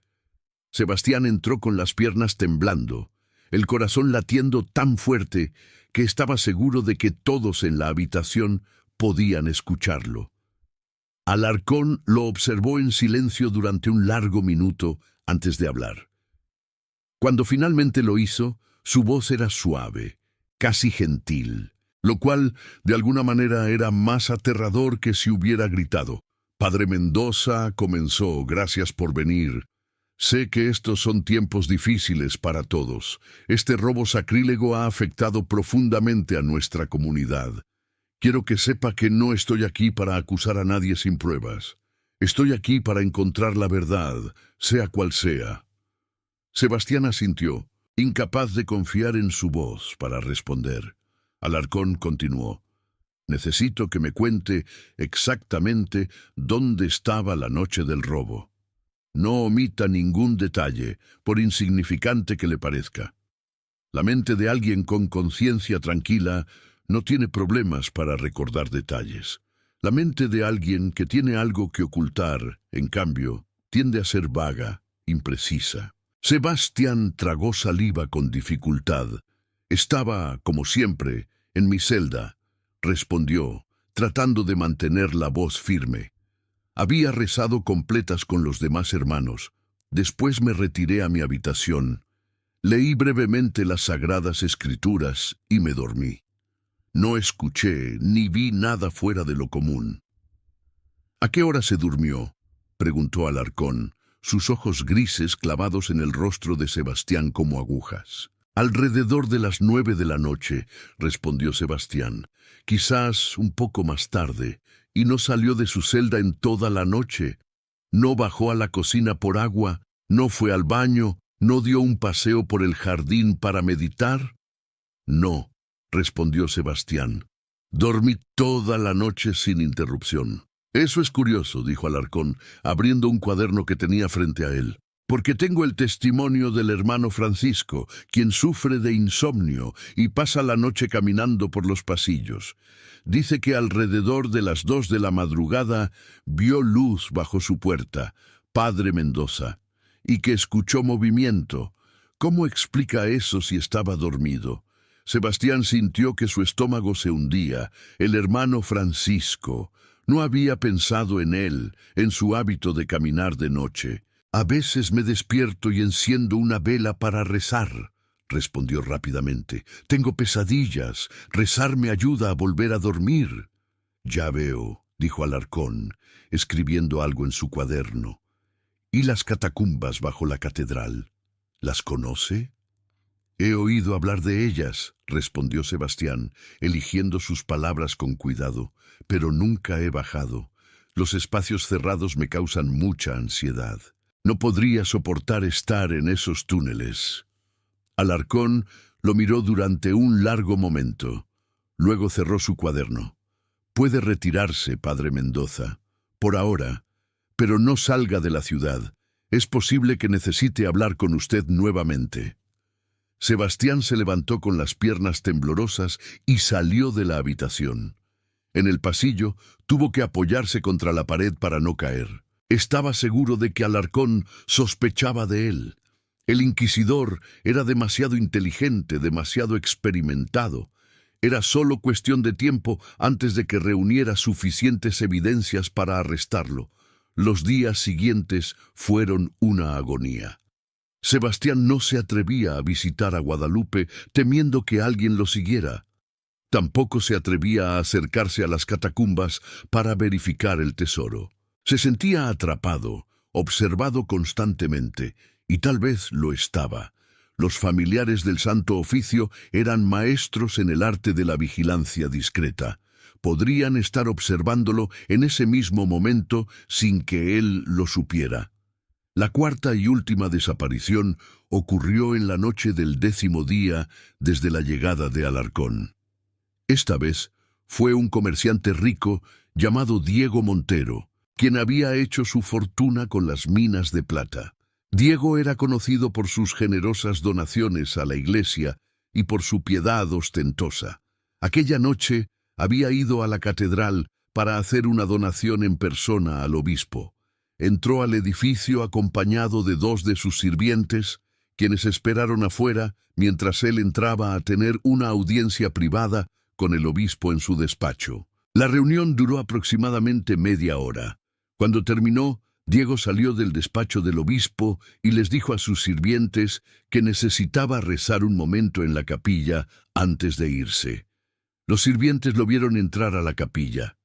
Sebastián entró con las piernas temblando, el corazón latiendo tan fuerte que estaba seguro de que todos en la habitación podían escucharlo. Alarcón lo observó en silencio durante un largo minuto antes de hablar. Cuando finalmente lo hizo, su voz era suave, casi gentil, lo cual de alguna manera era más aterrador que si hubiera gritado. «Padre Mendoza», comenzó, «gracias por venir. Sé que estos son tiempos difíciles para todos. Este robo sacrílego ha afectado profundamente a nuestra comunidad. Quiero que sepa que no estoy aquí para acusar a nadie sin pruebas. Estoy aquí para encontrar la verdad, sea cual sea. Sebastián asintió, incapaz de confiar en su voz para responder. Alarcón continuó. Necesito que me cuente exactamente dónde estaba la noche del robo. No omita ningún detalle, por insignificante que le parezca. La mente de alguien con conciencia tranquila no tiene problemas para recordar detalles. La mente de alguien que tiene algo que ocultar, en cambio, tiende a ser vaga, imprecisa. Sebastián tragó saliva con dificultad. Estaba, como siempre, en mi celda, respondió, tratando de mantener la voz firme. Había rezado completas con los demás hermanos. Después me retiré a mi habitación. Leí brevemente las Sagradas Escrituras y me dormí. No escuché ni vi nada fuera de lo común. ¿A qué hora se durmió?, preguntó Alarcón, sus ojos grises clavados en el rostro de Sebastián como agujas. Alrededor de las 9 de la noche, respondió Sebastián, quizás un poco más tarde, y no salió de su celda en toda la noche. No bajó a la cocina por agua, no fue al baño, no dio un paseo por el jardín para meditar. No, respondió Sebastián. Dormí toda la noche sin interrupción. Eso es curioso, dijo Alarcón, abriendo un cuaderno que tenía frente a él, porque tengo el testimonio del hermano Francisco, quien sufre de insomnio y pasa la noche caminando por los pasillos. Dice que alrededor de las 2 de la madrugada vio luz bajo su puerta, Padre Mendoza, y que escuchó movimiento. ¿Cómo explica eso si estaba dormido? Sebastián sintió que su estómago se hundía. El hermano Francisco. No había pensado en él, en su hábito de caminar de noche. A veces me despierto y enciendo una vela para rezar, respondió rápidamente. Tengo pesadillas. Rezar me ayuda a volver a dormir. Ya veo, dijo Alarcón, escribiendo algo en su cuaderno. ¿Y las catacumbas bajo la catedral? ¿Las conoce? He oído hablar de ellas, respondió Sebastián, eligiendo sus palabras con cuidado, pero nunca he bajado. Los espacios cerrados me causan mucha ansiedad. No podría soportar estar en esos túneles. Alarcón lo miró durante un largo momento. Luego cerró su cuaderno. Puede retirarse, padre Mendoza, por ahora, pero no salga de la ciudad. Es posible que necesite hablar con usted nuevamente. Sebastián se levantó con las piernas temblorosas y salió de la habitación. En el pasillo tuvo que apoyarse contra la pared para no caer. Estaba seguro de que Alarcón sospechaba de él. El inquisidor era demasiado inteligente, demasiado experimentado. Era solo cuestión de tiempo antes de que reuniera suficientes evidencias para arrestarlo. Los días siguientes fueron una agonía. Sebastián no se atrevía a visitar a Guadalupe temiendo que alguien lo siguiera. Tampoco se atrevía a acercarse a las catacumbas para verificar el tesoro. Se sentía atrapado, observado constantemente, y tal vez lo estaba. Los familiares del Santo Oficio eran maestros en el arte de la vigilancia discreta. Podrían estar observándolo en ese mismo momento sin que él lo supiera. La cuarta y última desaparición ocurrió en la noche del 10º día desde la llegada de Alarcón. Esta vez fue un comerciante rico llamado Diego Montero, quien había hecho su fortuna con las minas de plata. Diego era conocido por sus generosas donaciones a la iglesia y por su piedad ostentosa. Aquella noche había ido a la catedral para hacer una donación en persona al obispo. Entró al edificio acompañado de 2 de sus sirvientes, quienes esperaron afuera mientras él entraba a tener una audiencia privada con el obispo en su despacho. La reunión duró aproximadamente media hora. Cuando terminó, Diego salió del despacho del obispo y les dijo a sus sirvientes que necesitaba rezar un momento en la capilla antes de irse. Los sirvientes lo vieron entrar a la capilla.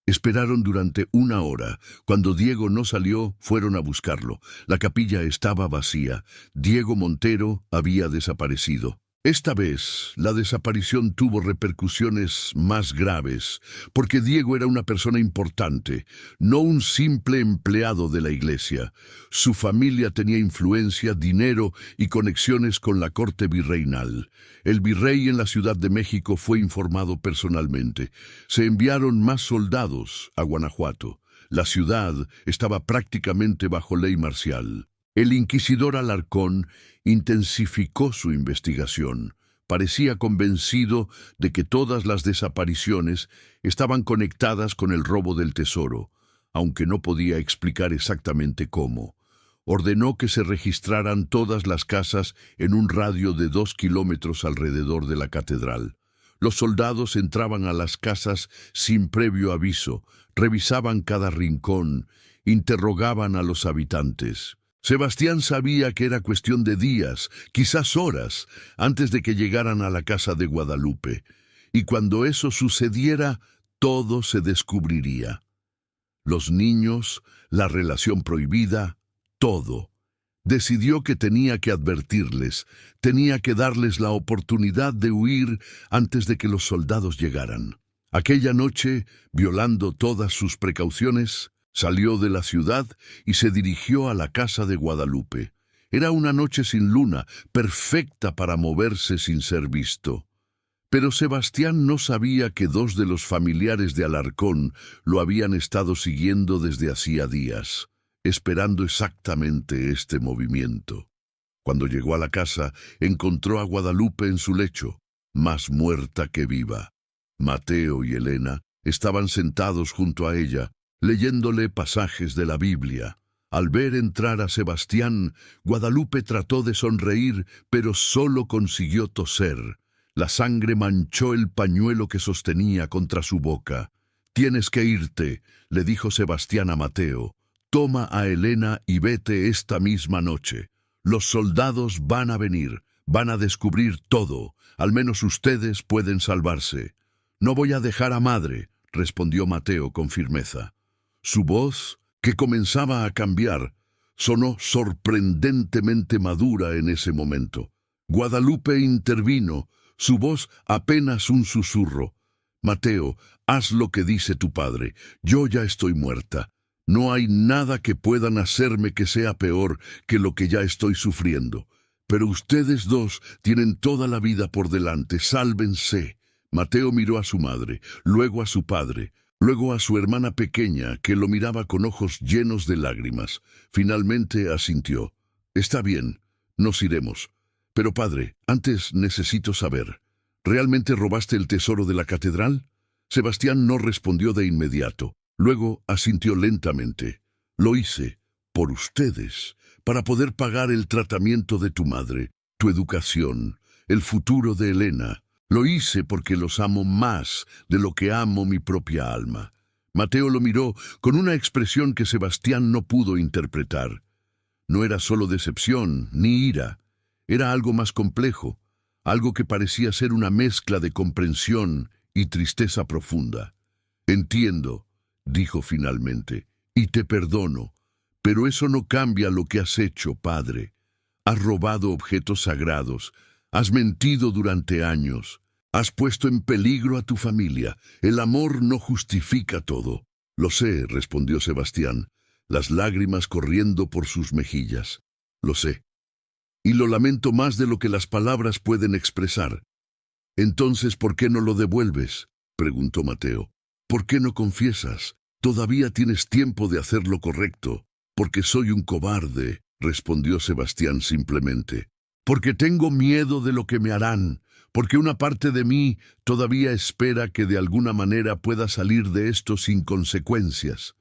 Esperaron durante 1 hora. Cuando Diego no salió, fueron a buscarlo. La capilla estaba vacía. Diego Montero había desaparecido. Esta vez, la desaparición tuvo repercusiones más graves, porque Diego era una persona importante, no un simple empleado de la iglesia. Su familia tenía influencia, dinero y conexiones con la corte virreinal. El virrey en la Ciudad de México fue informado personalmente. Se enviaron más soldados a Guanajuato. La ciudad estaba prácticamente bajo ley marcial. El inquisidor Alarcón intensificó su investigación. Parecía convencido de que todas las desapariciones estaban conectadas con el robo del tesoro, aunque no podía explicar exactamente cómo. Ordenó que se registraran todas las casas en un radio de 2 kilómetros alrededor de la catedral. Los soldados entraban a las casas sin previo aviso, revisaban cada rincón, interrogaban a los habitantes. Sebastián sabía que era cuestión de días, quizás horas, antes de que llegaran a la casa de Guadalupe, y cuando eso sucediera, todo se descubriría. Los niños, la relación prohibida, todo. Decidió que tenía que advertirles, tenía que darles la oportunidad de huir antes de que los soldados llegaran. Aquella noche, violando todas sus precauciones, salió de la ciudad y se dirigió a la casa de Guadalupe. Era una noche sin luna, perfecta para moverse sin ser visto. Pero Sebastián no sabía que 2 de los familiares de Alarcón lo habían estado siguiendo desde hacía días, esperando exactamente este movimiento. Cuando llegó a la casa, encontró a Guadalupe en su lecho, más muerta que viva. Mateo y Elena estaban sentados junto a ella, leyéndole pasajes de la Biblia. Al ver entrar a Sebastián, Guadalupe trató de sonreír, pero solo consiguió toser. La sangre manchó el pañuelo que sostenía contra su boca. «Tienes que irte», le dijo Sebastián a Mateo. «Toma a Elena y vete esta misma noche. Los soldados van a venir, van a descubrir todo. Al menos ustedes pueden salvarse». «No voy a dejar a madre», respondió Mateo con firmeza. Su voz, que comenzaba a cambiar, sonó sorprendentemente madura en ese momento. Guadalupe intervino, su voz apenas un susurro. «Mateo, haz lo que dice tu padre. Yo ya estoy muerta. No hay nada que puedan hacerme que sea peor que lo que ya estoy sufriendo. Pero ustedes 2 tienen toda la vida por delante. Sálvense». Mateo miró a su madre, luego a su padre, luego a su hermana pequeña, que lo miraba con ojos llenos de lágrimas. Finalmente asintió. «Está bien, nos iremos. Pero padre, antes necesito saber, ¿realmente robaste el tesoro de la catedral?» Sebastián no respondió de inmediato. Luego asintió lentamente. «Lo hice, por ustedes, para poder pagar el tratamiento de tu madre, tu educación, el futuro de Elena. Lo hice porque los amo más de lo que amo mi propia alma». Mateo lo miró con una expresión que Sebastián no pudo interpretar. No era solo decepción ni ira, era algo más complejo, algo que parecía ser una mezcla de comprensión y tristeza profunda. «Entiendo», dijo finalmente, «y te perdono, pero eso no cambia lo que has hecho, padre. Has robado objetos sagrados, has mentido durante años. Has puesto en peligro a tu familia. El amor no justifica todo». «Lo sé», respondió Sebastián, las lágrimas corriendo por sus mejillas. «Lo sé. Y lo lamento más de lo que las palabras pueden expresar». «Entonces, ¿por qué no lo devuelves?», preguntó Mateo. «¿Por qué no confiesas? Todavía tienes tiempo de hacer lo correcto». «Porque soy un cobarde», respondió Sebastián simplemente. «Porque tengo miedo de lo que me harán. Porque una parte de mí todavía espera que de alguna manera pueda salir de esto sin consecuencias».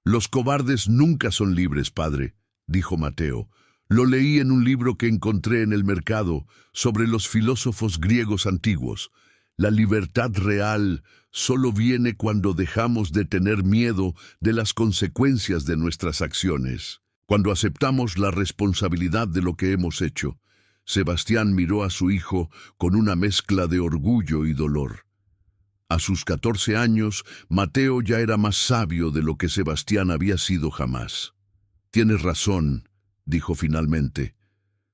«Los cobardes nunca son libres, padre», dijo Mateo. «Lo leí en un libro que encontré en el mercado sobre los filósofos griegos antiguos. La libertad real solo viene cuando dejamos de tener miedo de las consecuencias de nuestras acciones, cuando aceptamos la responsabilidad de lo que hemos hecho». Sebastián miró a su hijo con una mezcla de orgullo y dolor. A sus 14 años, Mateo ya era más sabio de lo que Sebastián había sido jamás. «Tienes razón», dijo finalmente.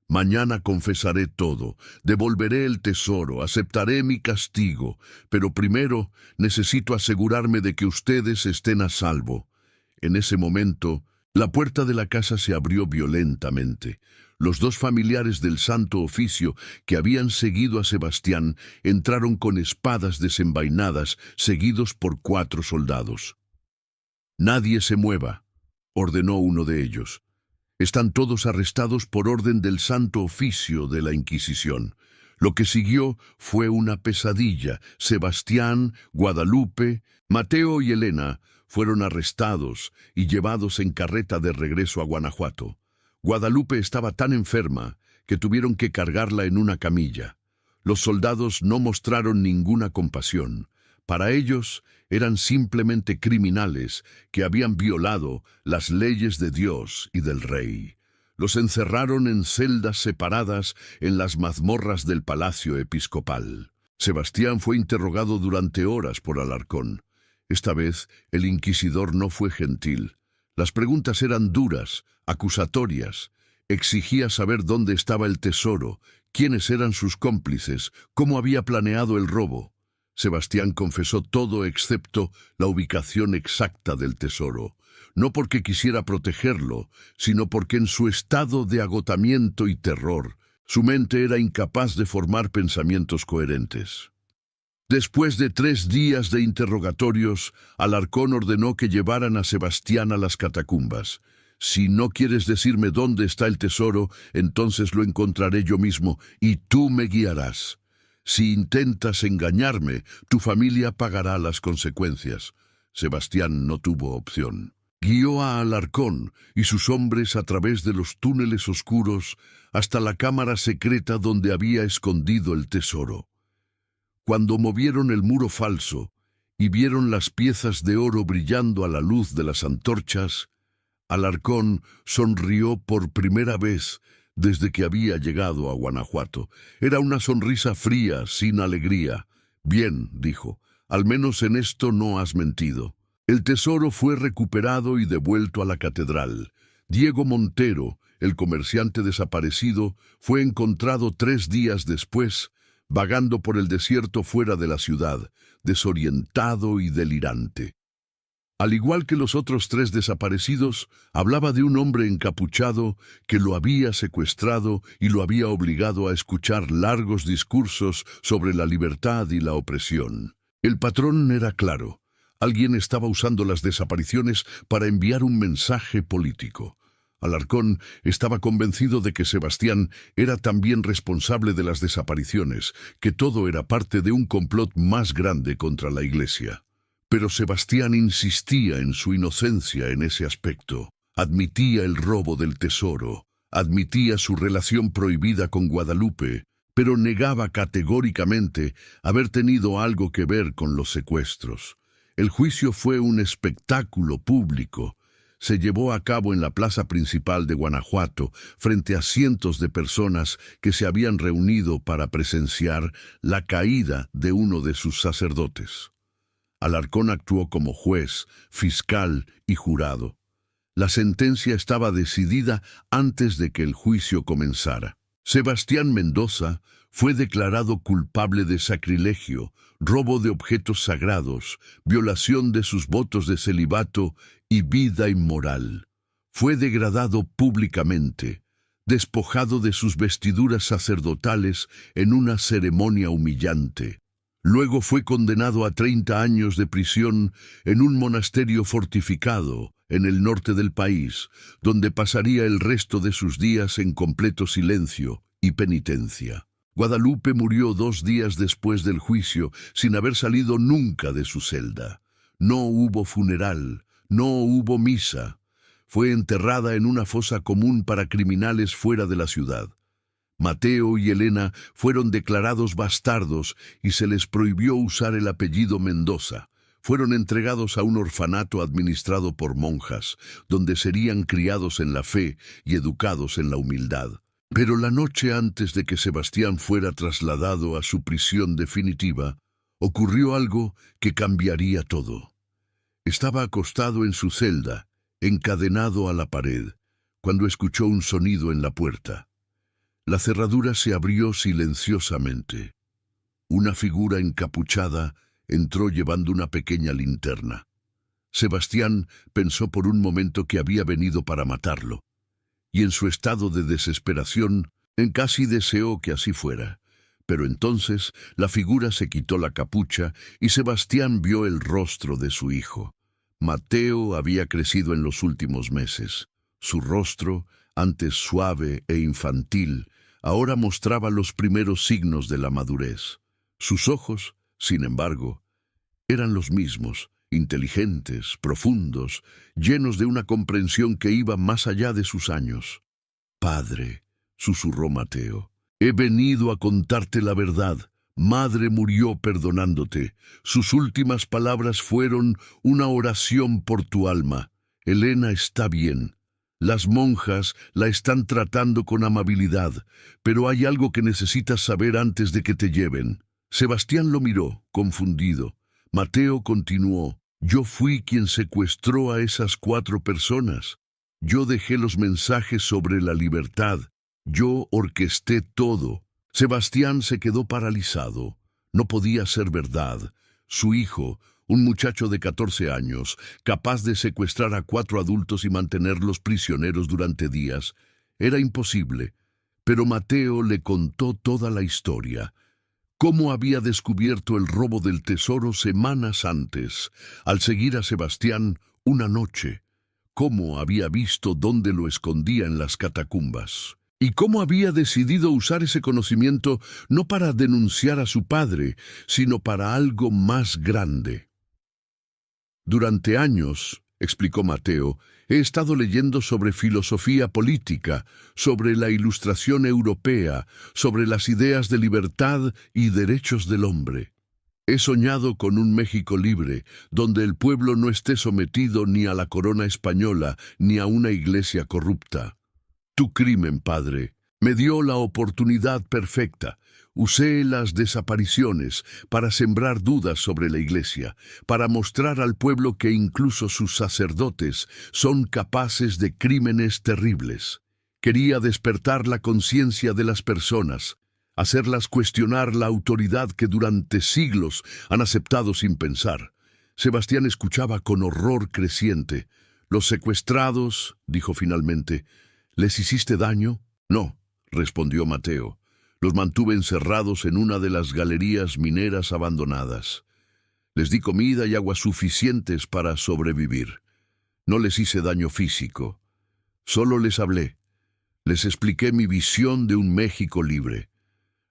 «Mañana confesaré todo, devolveré el tesoro, aceptaré mi castigo, pero primero necesito asegurarme de que ustedes estén a salvo». En ese momento, la puerta de la casa se abrió violentamente. Los dos familiares del Santo Oficio que habían seguido a Sebastián entraron con espadas desenvainadas, seguidos por 4 soldados. «Nadie se mueva», ordenó uno de ellos. «Están todos arrestados por orden del Santo Oficio de la Inquisición». Lo que siguió fue una pesadilla. Sebastián, Guadalupe, Mateo y Elena fueron arrestados y llevados en carreta de regreso a Guanajuato. Guadalupe estaba tan enferma que tuvieron que cargarla en una camilla. Los soldados no mostraron ninguna compasión. Para ellos eran simplemente criminales que habían violado las leyes de Dios y del rey. Los encerraron en celdas separadas en las mazmorras del palacio episcopal. Sebastián fue interrogado durante horas por Alarcón. Esta vez el inquisidor no fue gentil. Las preguntas eran duras, acusatorias. Exigía saber dónde estaba el tesoro, quiénes eran sus cómplices, cómo había planeado el robo. Sebastián confesó todo excepto la ubicación exacta del tesoro, no porque quisiera protegerlo, sino porque en su estado de agotamiento y terror, su mente era incapaz de formar pensamientos coherentes. Después de 3 días de interrogatorios, Alarcón ordenó que llevaran a Sebastián a las catacumbas. «Si no quieres decirme dónde está el tesoro, entonces lo encontraré yo mismo, y tú me guiarás. Si intentas engañarme, tu familia pagará las consecuencias». Sebastián no tuvo opción. Guió a Alarcón y sus hombres a través de los túneles oscuros hasta la cámara secreta donde había escondido el tesoro. Cuando movieron el muro falso y vieron las piezas de oro brillando a la luz de las antorchas, Alarcón sonrió por primera vez desde que había llegado a Guanajuato. Era una sonrisa fría, sin alegría. «Bien», dijo, «al menos en esto no has mentido». El tesoro fue recuperado y devuelto a la catedral. Diego Montero, el comerciante desaparecido, fue encontrado 3 días después, vagando por el desierto fuera de la ciudad, desorientado y delirante. Al igual que los otros 3 desaparecidos, hablaba de un hombre encapuchado que lo había secuestrado y lo había obligado a escuchar largos discursos sobre la libertad y la opresión. El patrón era claro. Alguien estaba usando las desapariciones para enviar un mensaje político. Alarcón estaba convencido de que Sebastián era también responsable de las desapariciones, que todo era parte de un complot más grande contra la Iglesia. Pero Sebastián insistía en su inocencia en ese aspecto. Admitía el robo del tesoro, admitía su relación prohibida con Guadalupe, pero negaba categóricamente haber tenido algo que ver con los secuestros. El juicio fue un espectáculo público. Se llevó a cabo en la plaza principal de Guanajuato, frente a cientos de personas que se habían reunido para presenciar la caída de uno de sus sacerdotes. Alarcón actuó como juez, fiscal y jurado. La sentencia estaba decidida antes de que el juicio comenzara. Sebastián Mendoza fue declarado culpable de sacrilegio, robo de objetos sagrados, violación de sus votos de celibato y vida inmoral. Fue degradado públicamente, despojado de sus vestiduras sacerdotales en una ceremonia humillante. Luego fue condenado a 30 años de prisión en un monasterio fortificado en el norte del país, donde pasaría el resto de sus días en completo silencio y penitencia. Guadalupe murió 2 días después del juicio, sin haber salido nunca de su celda. No hubo funeral, no hubo misa. Fue enterrada en una fosa común para criminales fuera de la ciudad. Mateo y Elena fueron declarados bastardos y se les prohibió usar el apellido Mendoza. Fueron entregados a un orfanato administrado por monjas, donde serían criados en la fe y educados en la humildad. Pero la noche antes de que Sebastián fuera trasladado a su prisión definitiva, Ocurrió algo que cambiaría todo. Estaba acostado en su celda, encadenado a la pared, cuando escuchó un sonido en la puerta. La cerradura se abrió silenciosamente. Una figura encapuchada entró llevando una pequeña linterna. Sebastián pensó por un momento que había venido para matarlo, y en su estado de desesperación, casi deseó que así fuera. Pero entonces la figura se quitó la capucha y Sebastián vio el rostro de su hijo. Mateo había crecido en los últimos meses. Su rostro, antes suave e infantil, ahora mostraba los primeros signos de la madurez. Sus ojos, sin embargo, eran los mismos, inteligentes, profundos, llenos de una comprensión que iba más allá de sus años. «Padre», susurró Mateo, «he venido a contarte la verdad. Madre murió perdonándote. Sus últimas palabras fueron una oración por tu alma. Elena está bien. Las monjas la están tratando con amabilidad, pero hay algo que necesitas saber antes de que te lleven». Sebastián lo miró, confundido. Mateo continuó: «Yo fui quien secuestró a esas 4 personas. Yo dejé los mensajes sobre la libertad. Yo orquesté todo». Sebastián se quedó paralizado. No podía ser verdad. Su hijo, un muchacho de 14 años, capaz de secuestrar a 4 adultos y mantenerlos prisioneros durante días, era imposible. Pero Mateo le contó toda la historia. Cómo había descubierto el robo del tesoro semanas antes, al seguir a Sebastián una noche. Cómo había visto dónde lo escondía en las catacumbas. Y cómo había decidido usar ese conocimiento no para denunciar a su padre, sino para algo más grande. «Durante años», explicó Mateo, «he estado leyendo sobre filosofía política, sobre la Ilustración europea, sobre las ideas de libertad y derechos del hombre. He soñado con un México libre, donde el pueblo no esté sometido ni a la corona española, ni a una iglesia corrupta. Tu crimen, padre, me dio la oportunidad perfecta. Usé las desapariciones para sembrar dudas sobre la iglesia, para mostrar al pueblo que incluso sus sacerdotes son capaces de crímenes terribles. Quería despertar la conciencia de las personas, hacerlas cuestionar la autoridad que durante siglos han aceptado sin pensar». Sebastián escuchaba con horror creciente. «Los secuestrados», dijo finalmente, «¿les hiciste daño?» «No», respondió Mateo. «Los mantuve encerrados en una de las galerías mineras abandonadas. Les di comida y agua suficientes para sobrevivir. No les hice daño físico. Solo les hablé. Les expliqué mi visión de un México libre.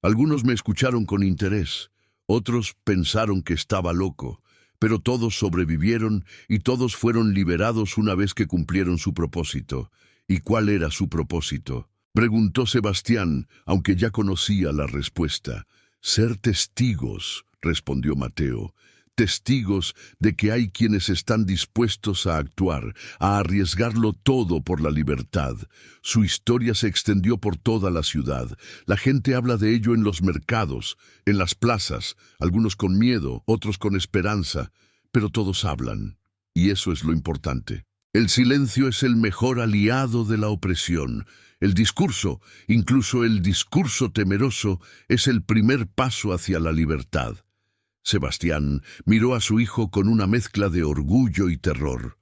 Algunos me escucharon con interés, otros pensaron que estaba loco, pero todos sobrevivieron y todos fueron liberados una vez que cumplieron su propósito». «¿Y cuál era su propósito?», preguntó Sebastián, aunque ya conocía la respuesta. «Ser testigos», respondió Mateo, «testigos de que hay quienes están dispuestos a actuar, a arriesgarlo todo por la libertad». Su historia se extendió por toda la ciudad. La gente habla de ello en los mercados, en las plazas, algunos con miedo, otros con esperanza, pero todos hablan, y eso es lo importante. El silencio es el mejor aliado de la opresión. El discurso, incluso el discurso temeroso, es el primer paso hacia la libertad. Sebastián miró a su hijo con una mezcla de orgullo y terror.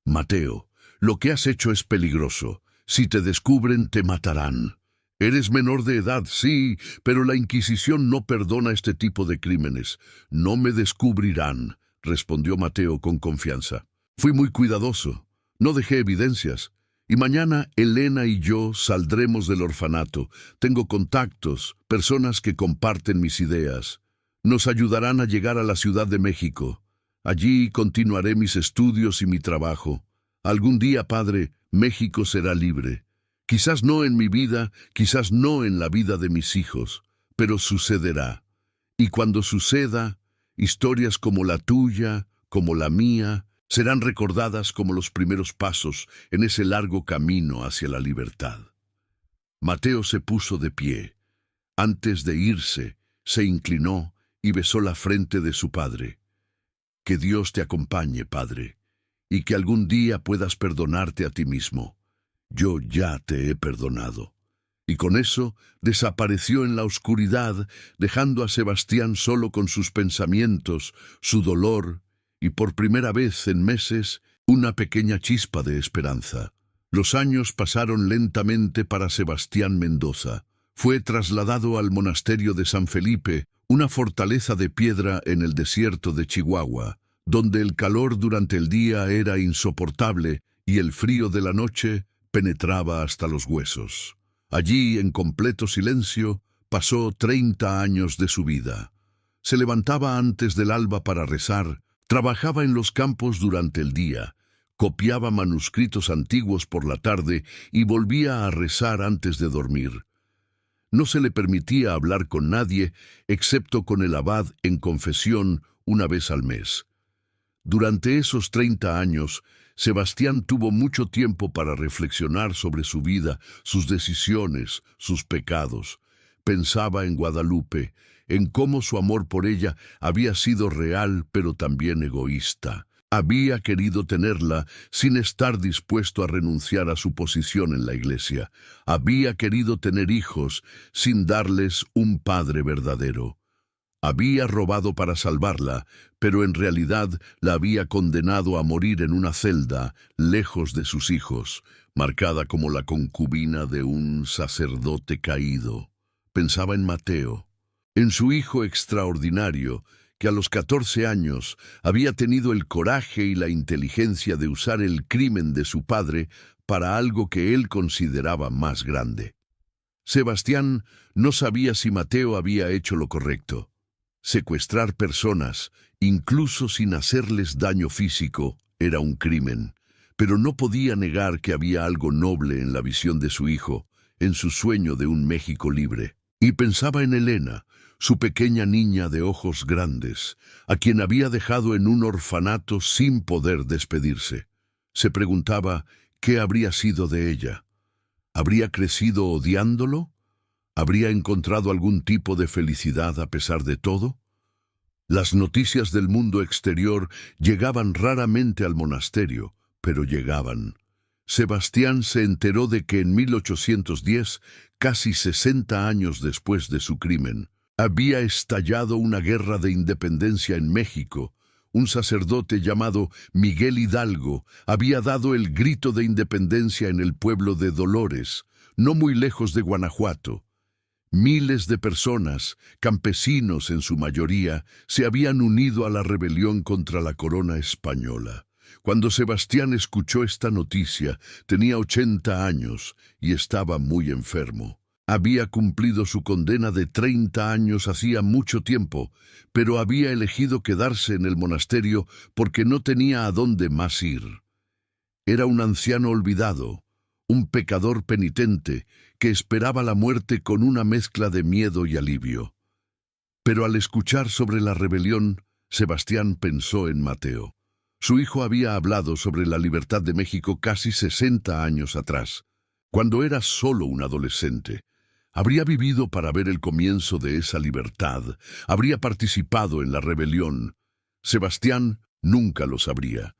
«Mateo, lo que has hecho es peligroso. Si te descubren, te matarán. Eres menor de edad, sí, pero la Inquisición no perdona este tipo de crímenes. No me descubrirán», respondió Mateo con confianza. «Fui muy cuidadoso. No dejé evidencias. Y mañana Elena y yo saldremos del orfanato. Tengo contactos, personas que comparten mis ideas. Nos ayudarán a llegar a la Ciudad de México. Allí continuaré mis estudios y mi trabajo. Algún día, padre, México será libre. Quizás no en mi vida, quizás no en la vida de mis hijos, pero sucederá. Y cuando suceda, historias como la tuya, como la mía, serán recordadas como los primeros pasos en ese largo camino hacia la libertad». Mateo se puso de pie. Antes de irse, se inclinó y besó la frente de su padre. Que Dios te acompañe, padre, y que algún día puedas perdonarte a ti mismo. Yo ya te he perdonado. Y con eso desapareció en la oscuridad, dejando a Sebastián solo con sus pensamientos, su dolor, y por primera vez en meses, una pequeña chispa de esperanza. Los años pasaron lentamente para Sebastián Mendoza. Fue trasladado al monasterio de San Felipe, una fortaleza de piedra en el desierto de Chihuahua, donde el calor durante el día era insoportable y el frío de la noche penetraba hasta los huesos. Allí, en completo silencio, pasó 30 años de su vida. Se levantaba antes del alba para rezar, trabajaba en los campos durante el día, copiaba manuscritos antiguos por la tarde y volvía a rezar antes de dormir. No se le permitía hablar con nadie, excepto con el abad en confesión una vez al mes. Durante esos 30 años, Sebastián tuvo mucho tiempo para reflexionar sobre su vida, sus decisiones, sus pecados. Pensaba en Guadalupe, en cómo su amor por ella había sido real pero también egoísta. Había querido tenerla sin estar dispuesto a renunciar a su posición en la iglesia. Había querido tener hijos sin darles un padre verdadero. Había robado para salvarla, pero en realidad la había condenado a morir en una celda, lejos de sus hijos, marcada como la concubina de un sacerdote caído. Pensaba en Mateo, en su hijo extraordinario, que a los 14 años había tenido el coraje y la inteligencia de usar el crimen de su padre para algo que él consideraba más grande. Sebastián no sabía si Mateo había hecho lo correcto. Secuestrar personas, incluso sin hacerles daño físico, era un crimen, pero no podía negar que había algo noble en la visión de su hijo, en su sueño de un México libre. Y pensaba en Elena, su pequeña niña de ojos grandes, a quien había dejado en un orfanato sin poder despedirse. Se preguntaba qué habría sido de ella. ¿Habría crecido odiándolo? ¿Habría encontrado algún tipo de felicidad a pesar de todo? Las noticias del mundo exterior llegaban raramente al monasterio, pero llegaban. Sebastián se enteró de que en 1810, casi 60 años después de su crimen, había estallado una guerra de independencia en México. Un sacerdote llamado Miguel Hidalgo había dado el grito de independencia en el pueblo de Dolores, no muy lejos de Guanajuato. Miles de personas, campesinos en su mayoría, se habían unido a la rebelión contra la corona española. Cuando Sebastián escuchó esta noticia, tenía 80 años y estaba muy enfermo. Había cumplido su condena de 30 años hacía mucho tiempo, pero había elegido quedarse en el monasterio porque no tenía a dónde más ir. Era un anciano olvidado, un pecador penitente que esperaba la muerte con una mezcla de miedo y alivio. Pero al escuchar sobre la rebelión, Sebastián pensó en Mateo. Su hijo había hablado sobre la libertad de México casi 60 años atrás, cuando era solo un adolescente. Habría vivido para ver el comienzo de esa libertad, habría participado en la rebelión. Sebastián nunca lo sabría.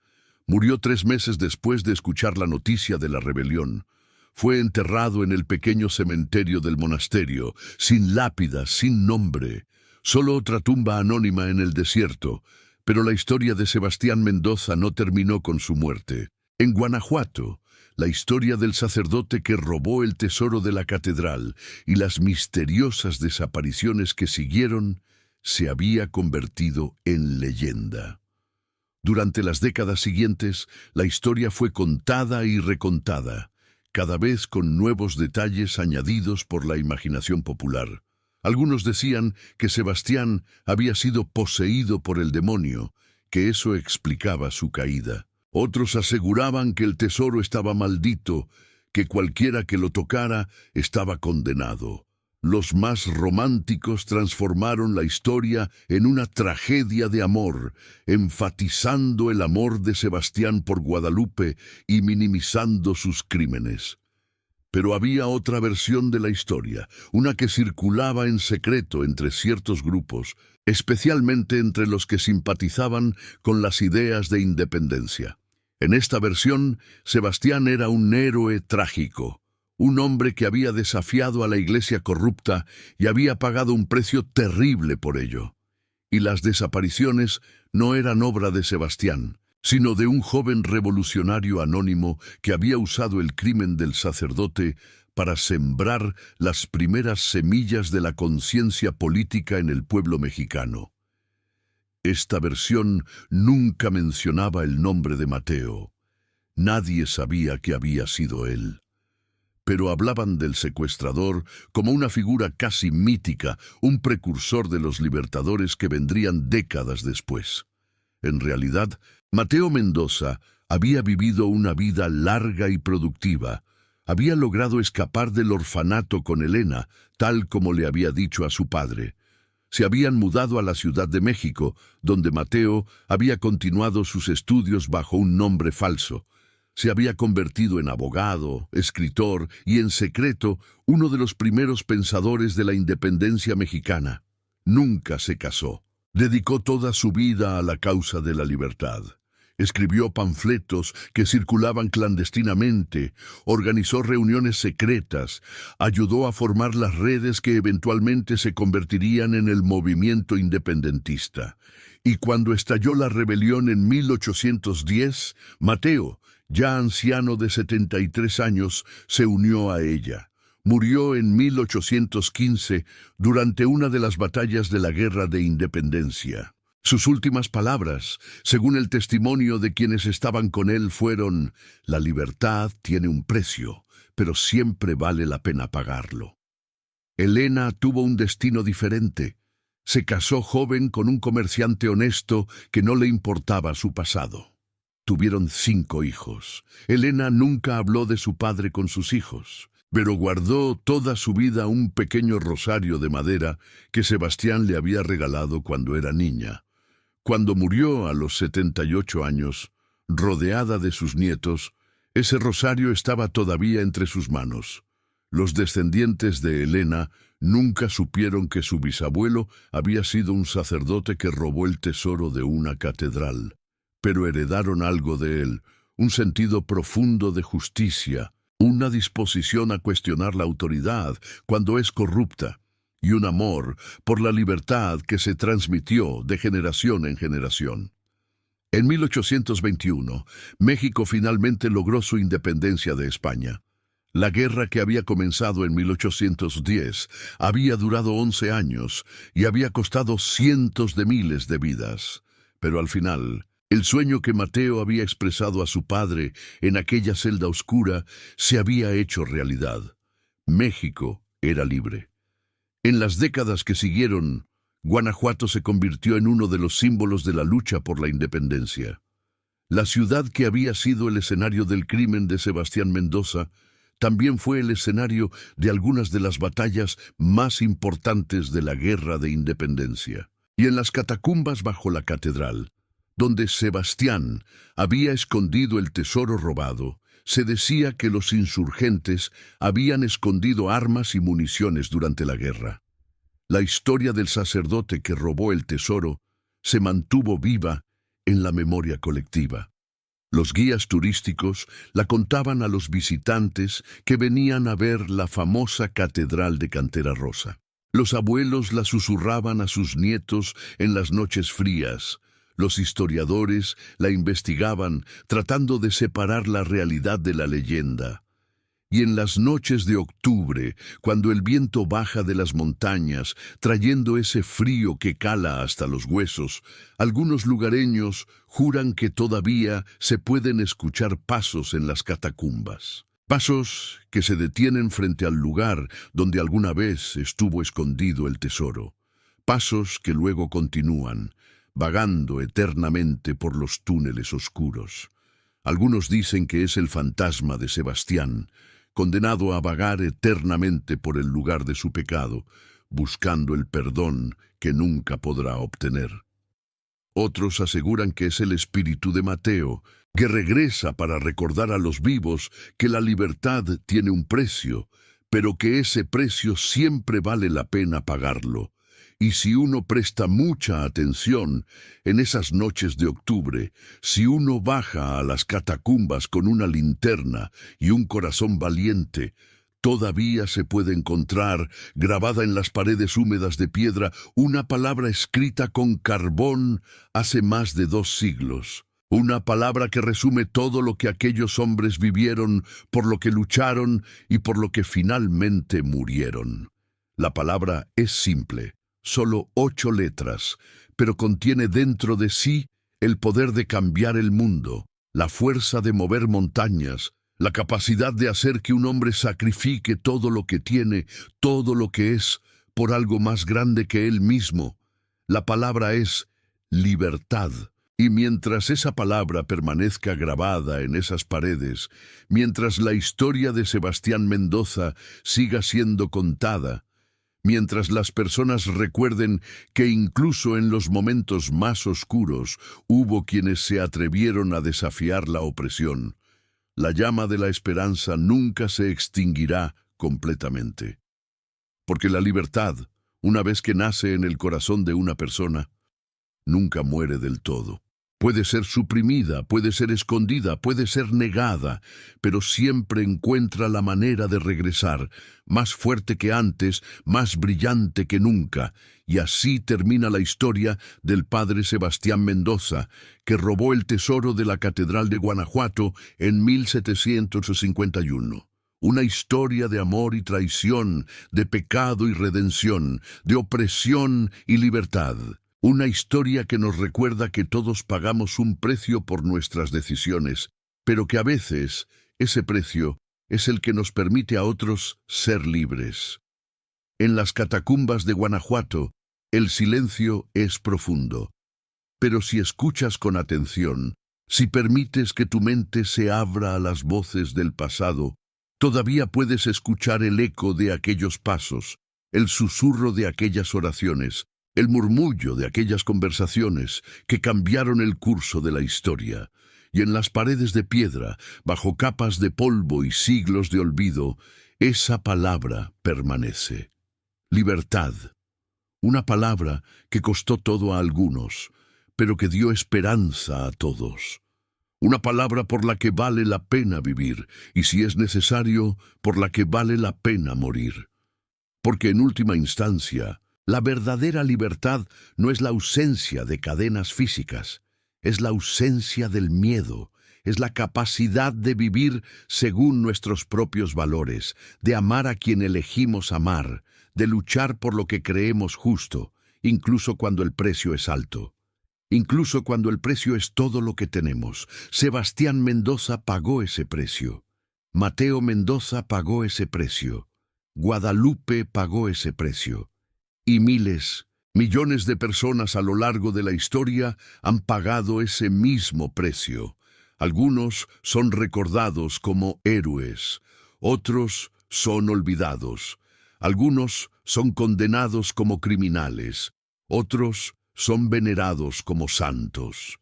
Murió 3 meses después de escuchar la noticia de la rebelión. Fue enterrado en el pequeño cementerio del monasterio, sin lápida, sin nombre, solo otra tumba anónima en el desierto. Pero la historia de Sebastián Mendoza no terminó con su muerte. En Guanajuato, la historia del sacerdote que robó el tesoro de la catedral y las misteriosas desapariciones que siguieron, se había convertido en leyenda. Durante las décadas siguientes, la historia fue contada y recontada, cada vez con nuevos detalles añadidos por la imaginación popular. Algunos decían que Sebastián había sido poseído por el demonio, que eso explicaba su caída. Otros aseguraban que el tesoro estaba maldito, que cualquiera que lo tocara estaba condenado. Los más románticos transformaron la historia en una tragedia de amor, enfatizando el amor de Sebastián por Guadalupe y minimizando sus crímenes. Pero había otra versión de la historia, una que circulaba en secreto entre ciertos grupos, especialmente entre los que simpatizaban con las ideas de independencia. En esta versión, Sebastián era un héroe trágico, un hombre que había desafiado a la iglesia corrupta y había pagado un precio terrible por ello. Y las desapariciones no eran obra de Sebastián, sino de un joven revolucionario anónimo que había usado el crimen del sacerdote para sembrar las primeras semillas de la conciencia política en el pueblo mexicano. Esta versión nunca mencionaba el nombre de Mateo. Nadie sabía que había sido él. Pero hablaban del secuestrador como una figura casi mítica, un precursor de los libertadores que vendrían décadas después. En realidad, Mateo Mendoza había vivido una vida larga y productiva. Había logrado escapar del orfanato con Elena, tal como le había dicho a su padre. Se habían mudado a la Ciudad de México, donde Mateo había continuado sus estudios bajo un nombre falso. Se había convertido en abogado, escritor y, en secreto, uno de los primeros pensadores de la independencia mexicana. Nunca se casó. Dedicó toda su vida a la causa de la libertad. Escribió panfletos que circulaban clandestinamente, organizó reuniones secretas, ayudó a formar las redes que eventualmente se convertirían en el movimiento independentista. Y cuando estalló la rebelión en 1810, Mateo, ya anciano de 73 años, se unió a ella. Murió en 1815 durante una de las batallas de la Guerra de Independencia. Sus últimas palabras, según el testimonio de quienes estaban con él, fueron: «La libertad tiene un precio, pero siempre vale la pena pagarlo». Elena tuvo un destino diferente. Se casó joven con un comerciante honesto que no le importaba su pasado. Tuvieron 5 hijos. Elena nunca habló de su padre con sus hijos, pero guardó toda su vida un pequeño rosario de madera que Sebastián le había regalado cuando era niña. Cuando murió a los 78 años, rodeada de sus nietos, ese rosario estaba todavía entre sus manos. Los descendientes de Elena nunca supieron que su bisabuelo había sido un sacerdote que robó el tesoro de una catedral, pero heredaron algo de él, un sentido profundo de justicia, una disposición a cuestionar la autoridad cuando es corrupta, y un amor por la libertad que se transmitió de generación en generación. En 1821, México finalmente logró su independencia de España. La guerra, que había comenzado en 1810 había durado 11 años y había costado cientos de miles de vidas. Pero al final, el sueño que Mateo había expresado a su padre en aquella celda oscura se había hecho realidad. México era libre. En las décadas que siguieron, Guanajuato se convirtió en uno de los símbolos de la lucha por la independencia. La ciudad que había sido el escenario del crimen de Sebastián Mendoza también fue el escenario de algunas de las batallas más importantes de la Guerra de Independencia. Y en las catacumbas bajo la catedral, donde Sebastián había escondido el tesoro robado, se decía que los insurgentes habían escondido armas y municiones durante la guerra. La historia del sacerdote que robó el tesoro se mantuvo viva en la memoria colectiva. Los guías turísticos la contaban a los visitantes que venían a ver la famosa Catedral de Cantera Rosa. Los abuelos la susurraban a sus nietos en las noches frías. Los historiadores la investigaban, tratando de separar la realidad de la leyenda. Y en las noches de octubre, cuando el viento baja de las montañas, trayendo ese frío que cala hasta los huesos, algunos lugareños juran que todavía se pueden escuchar pasos en las catacumbas. Pasos que se detienen frente al lugar donde alguna vez estuvo escondido el tesoro. Pasos que luego continúan, vagando eternamente por los túneles oscuros. Algunos dicen que es el fantasma de Sebastián, condenado a vagar eternamente por el lugar de su pecado, buscando el perdón que nunca podrá obtener. Otros aseguran que es el espíritu de Mateo, que regresa para recordar a los vivos que la libertad tiene un precio, pero que ese precio siempre vale la pena pagarlo. Y si uno presta mucha atención en esas noches de octubre, si uno baja a las catacumbas con una linterna y un corazón valiente, todavía se puede encontrar, grabada en las paredes húmedas de piedra, una palabra escrita con carbón hace más de 2 siglos. Una palabra que resume todo lo que aquellos hombres vivieron, por lo que lucharon y por lo que finalmente murieron. La palabra es simple, solo 8 letras, pero contiene dentro de sí el poder de cambiar el mundo, la fuerza de mover montañas, la capacidad de hacer que un hombre sacrifique todo lo que tiene, todo lo que es, por algo más grande que él mismo. La palabra es libertad. Y mientras esa palabra permanezca grabada en esas paredes, mientras la historia de Sebastián Mendoza siga siendo contada, mientras las personas recuerden que incluso en los momentos más oscuros hubo quienes se atrevieron a desafiar la opresión, la llama de la esperanza nunca se extinguirá completamente. Porque la libertad, una vez que nace en el corazón de una persona, nunca muere del todo. Puede ser suprimida, puede ser escondida, puede ser negada, pero siempre encuentra la manera de regresar, más fuerte que antes, más brillante que nunca. Y así termina la historia del padre Sebastián Mendoza, que robó el tesoro de la Catedral de Guanajuato en 1751. Una historia de amor y traición, de pecado y redención, de opresión y libertad. Una historia que nos recuerda que todos pagamos un precio por nuestras decisiones, pero que a veces ese precio es el que nos permite a otros ser libres. En las catacumbas de Guanajuato, el silencio es profundo. Pero si escuchas con atención, si permites que tu mente se abra a las voces del pasado, todavía puedes escuchar el eco de aquellos pasos, el susurro de aquellas oraciones, el murmullo de aquellas conversaciones que cambiaron el curso de la historia. Y en las paredes de piedra, bajo capas de polvo y siglos de olvido, esa palabra permanece. Libertad. Una palabra que costó todo a algunos, pero que dio esperanza a todos. Una palabra por la que vale la pena vivir, y si es necesario, por la que vale la pena morir. Porque en última instancia, la verdadera libertad no es la ausencia de cadenas físicas, es la ausencia del miedo, es la capacidad de vivir según nuestros propios valores, de amar a quien elegimos amar, de luchar por lo que creemos justo, incluso cuando el precio es alto. Incluso cuando el precio es todo lo que tenemos. Sebastián Mendoza pagó ese precio. Mateo Mendoza pagó ese precio. Guadalupe pagó ese precio. Y miles, millones de personas a lo largo de la historia han pagado ese mismo precio. Algunos son recordados como héroes, otros son olvidados. Algunos son condenados como criminales, otros son venerados como santos.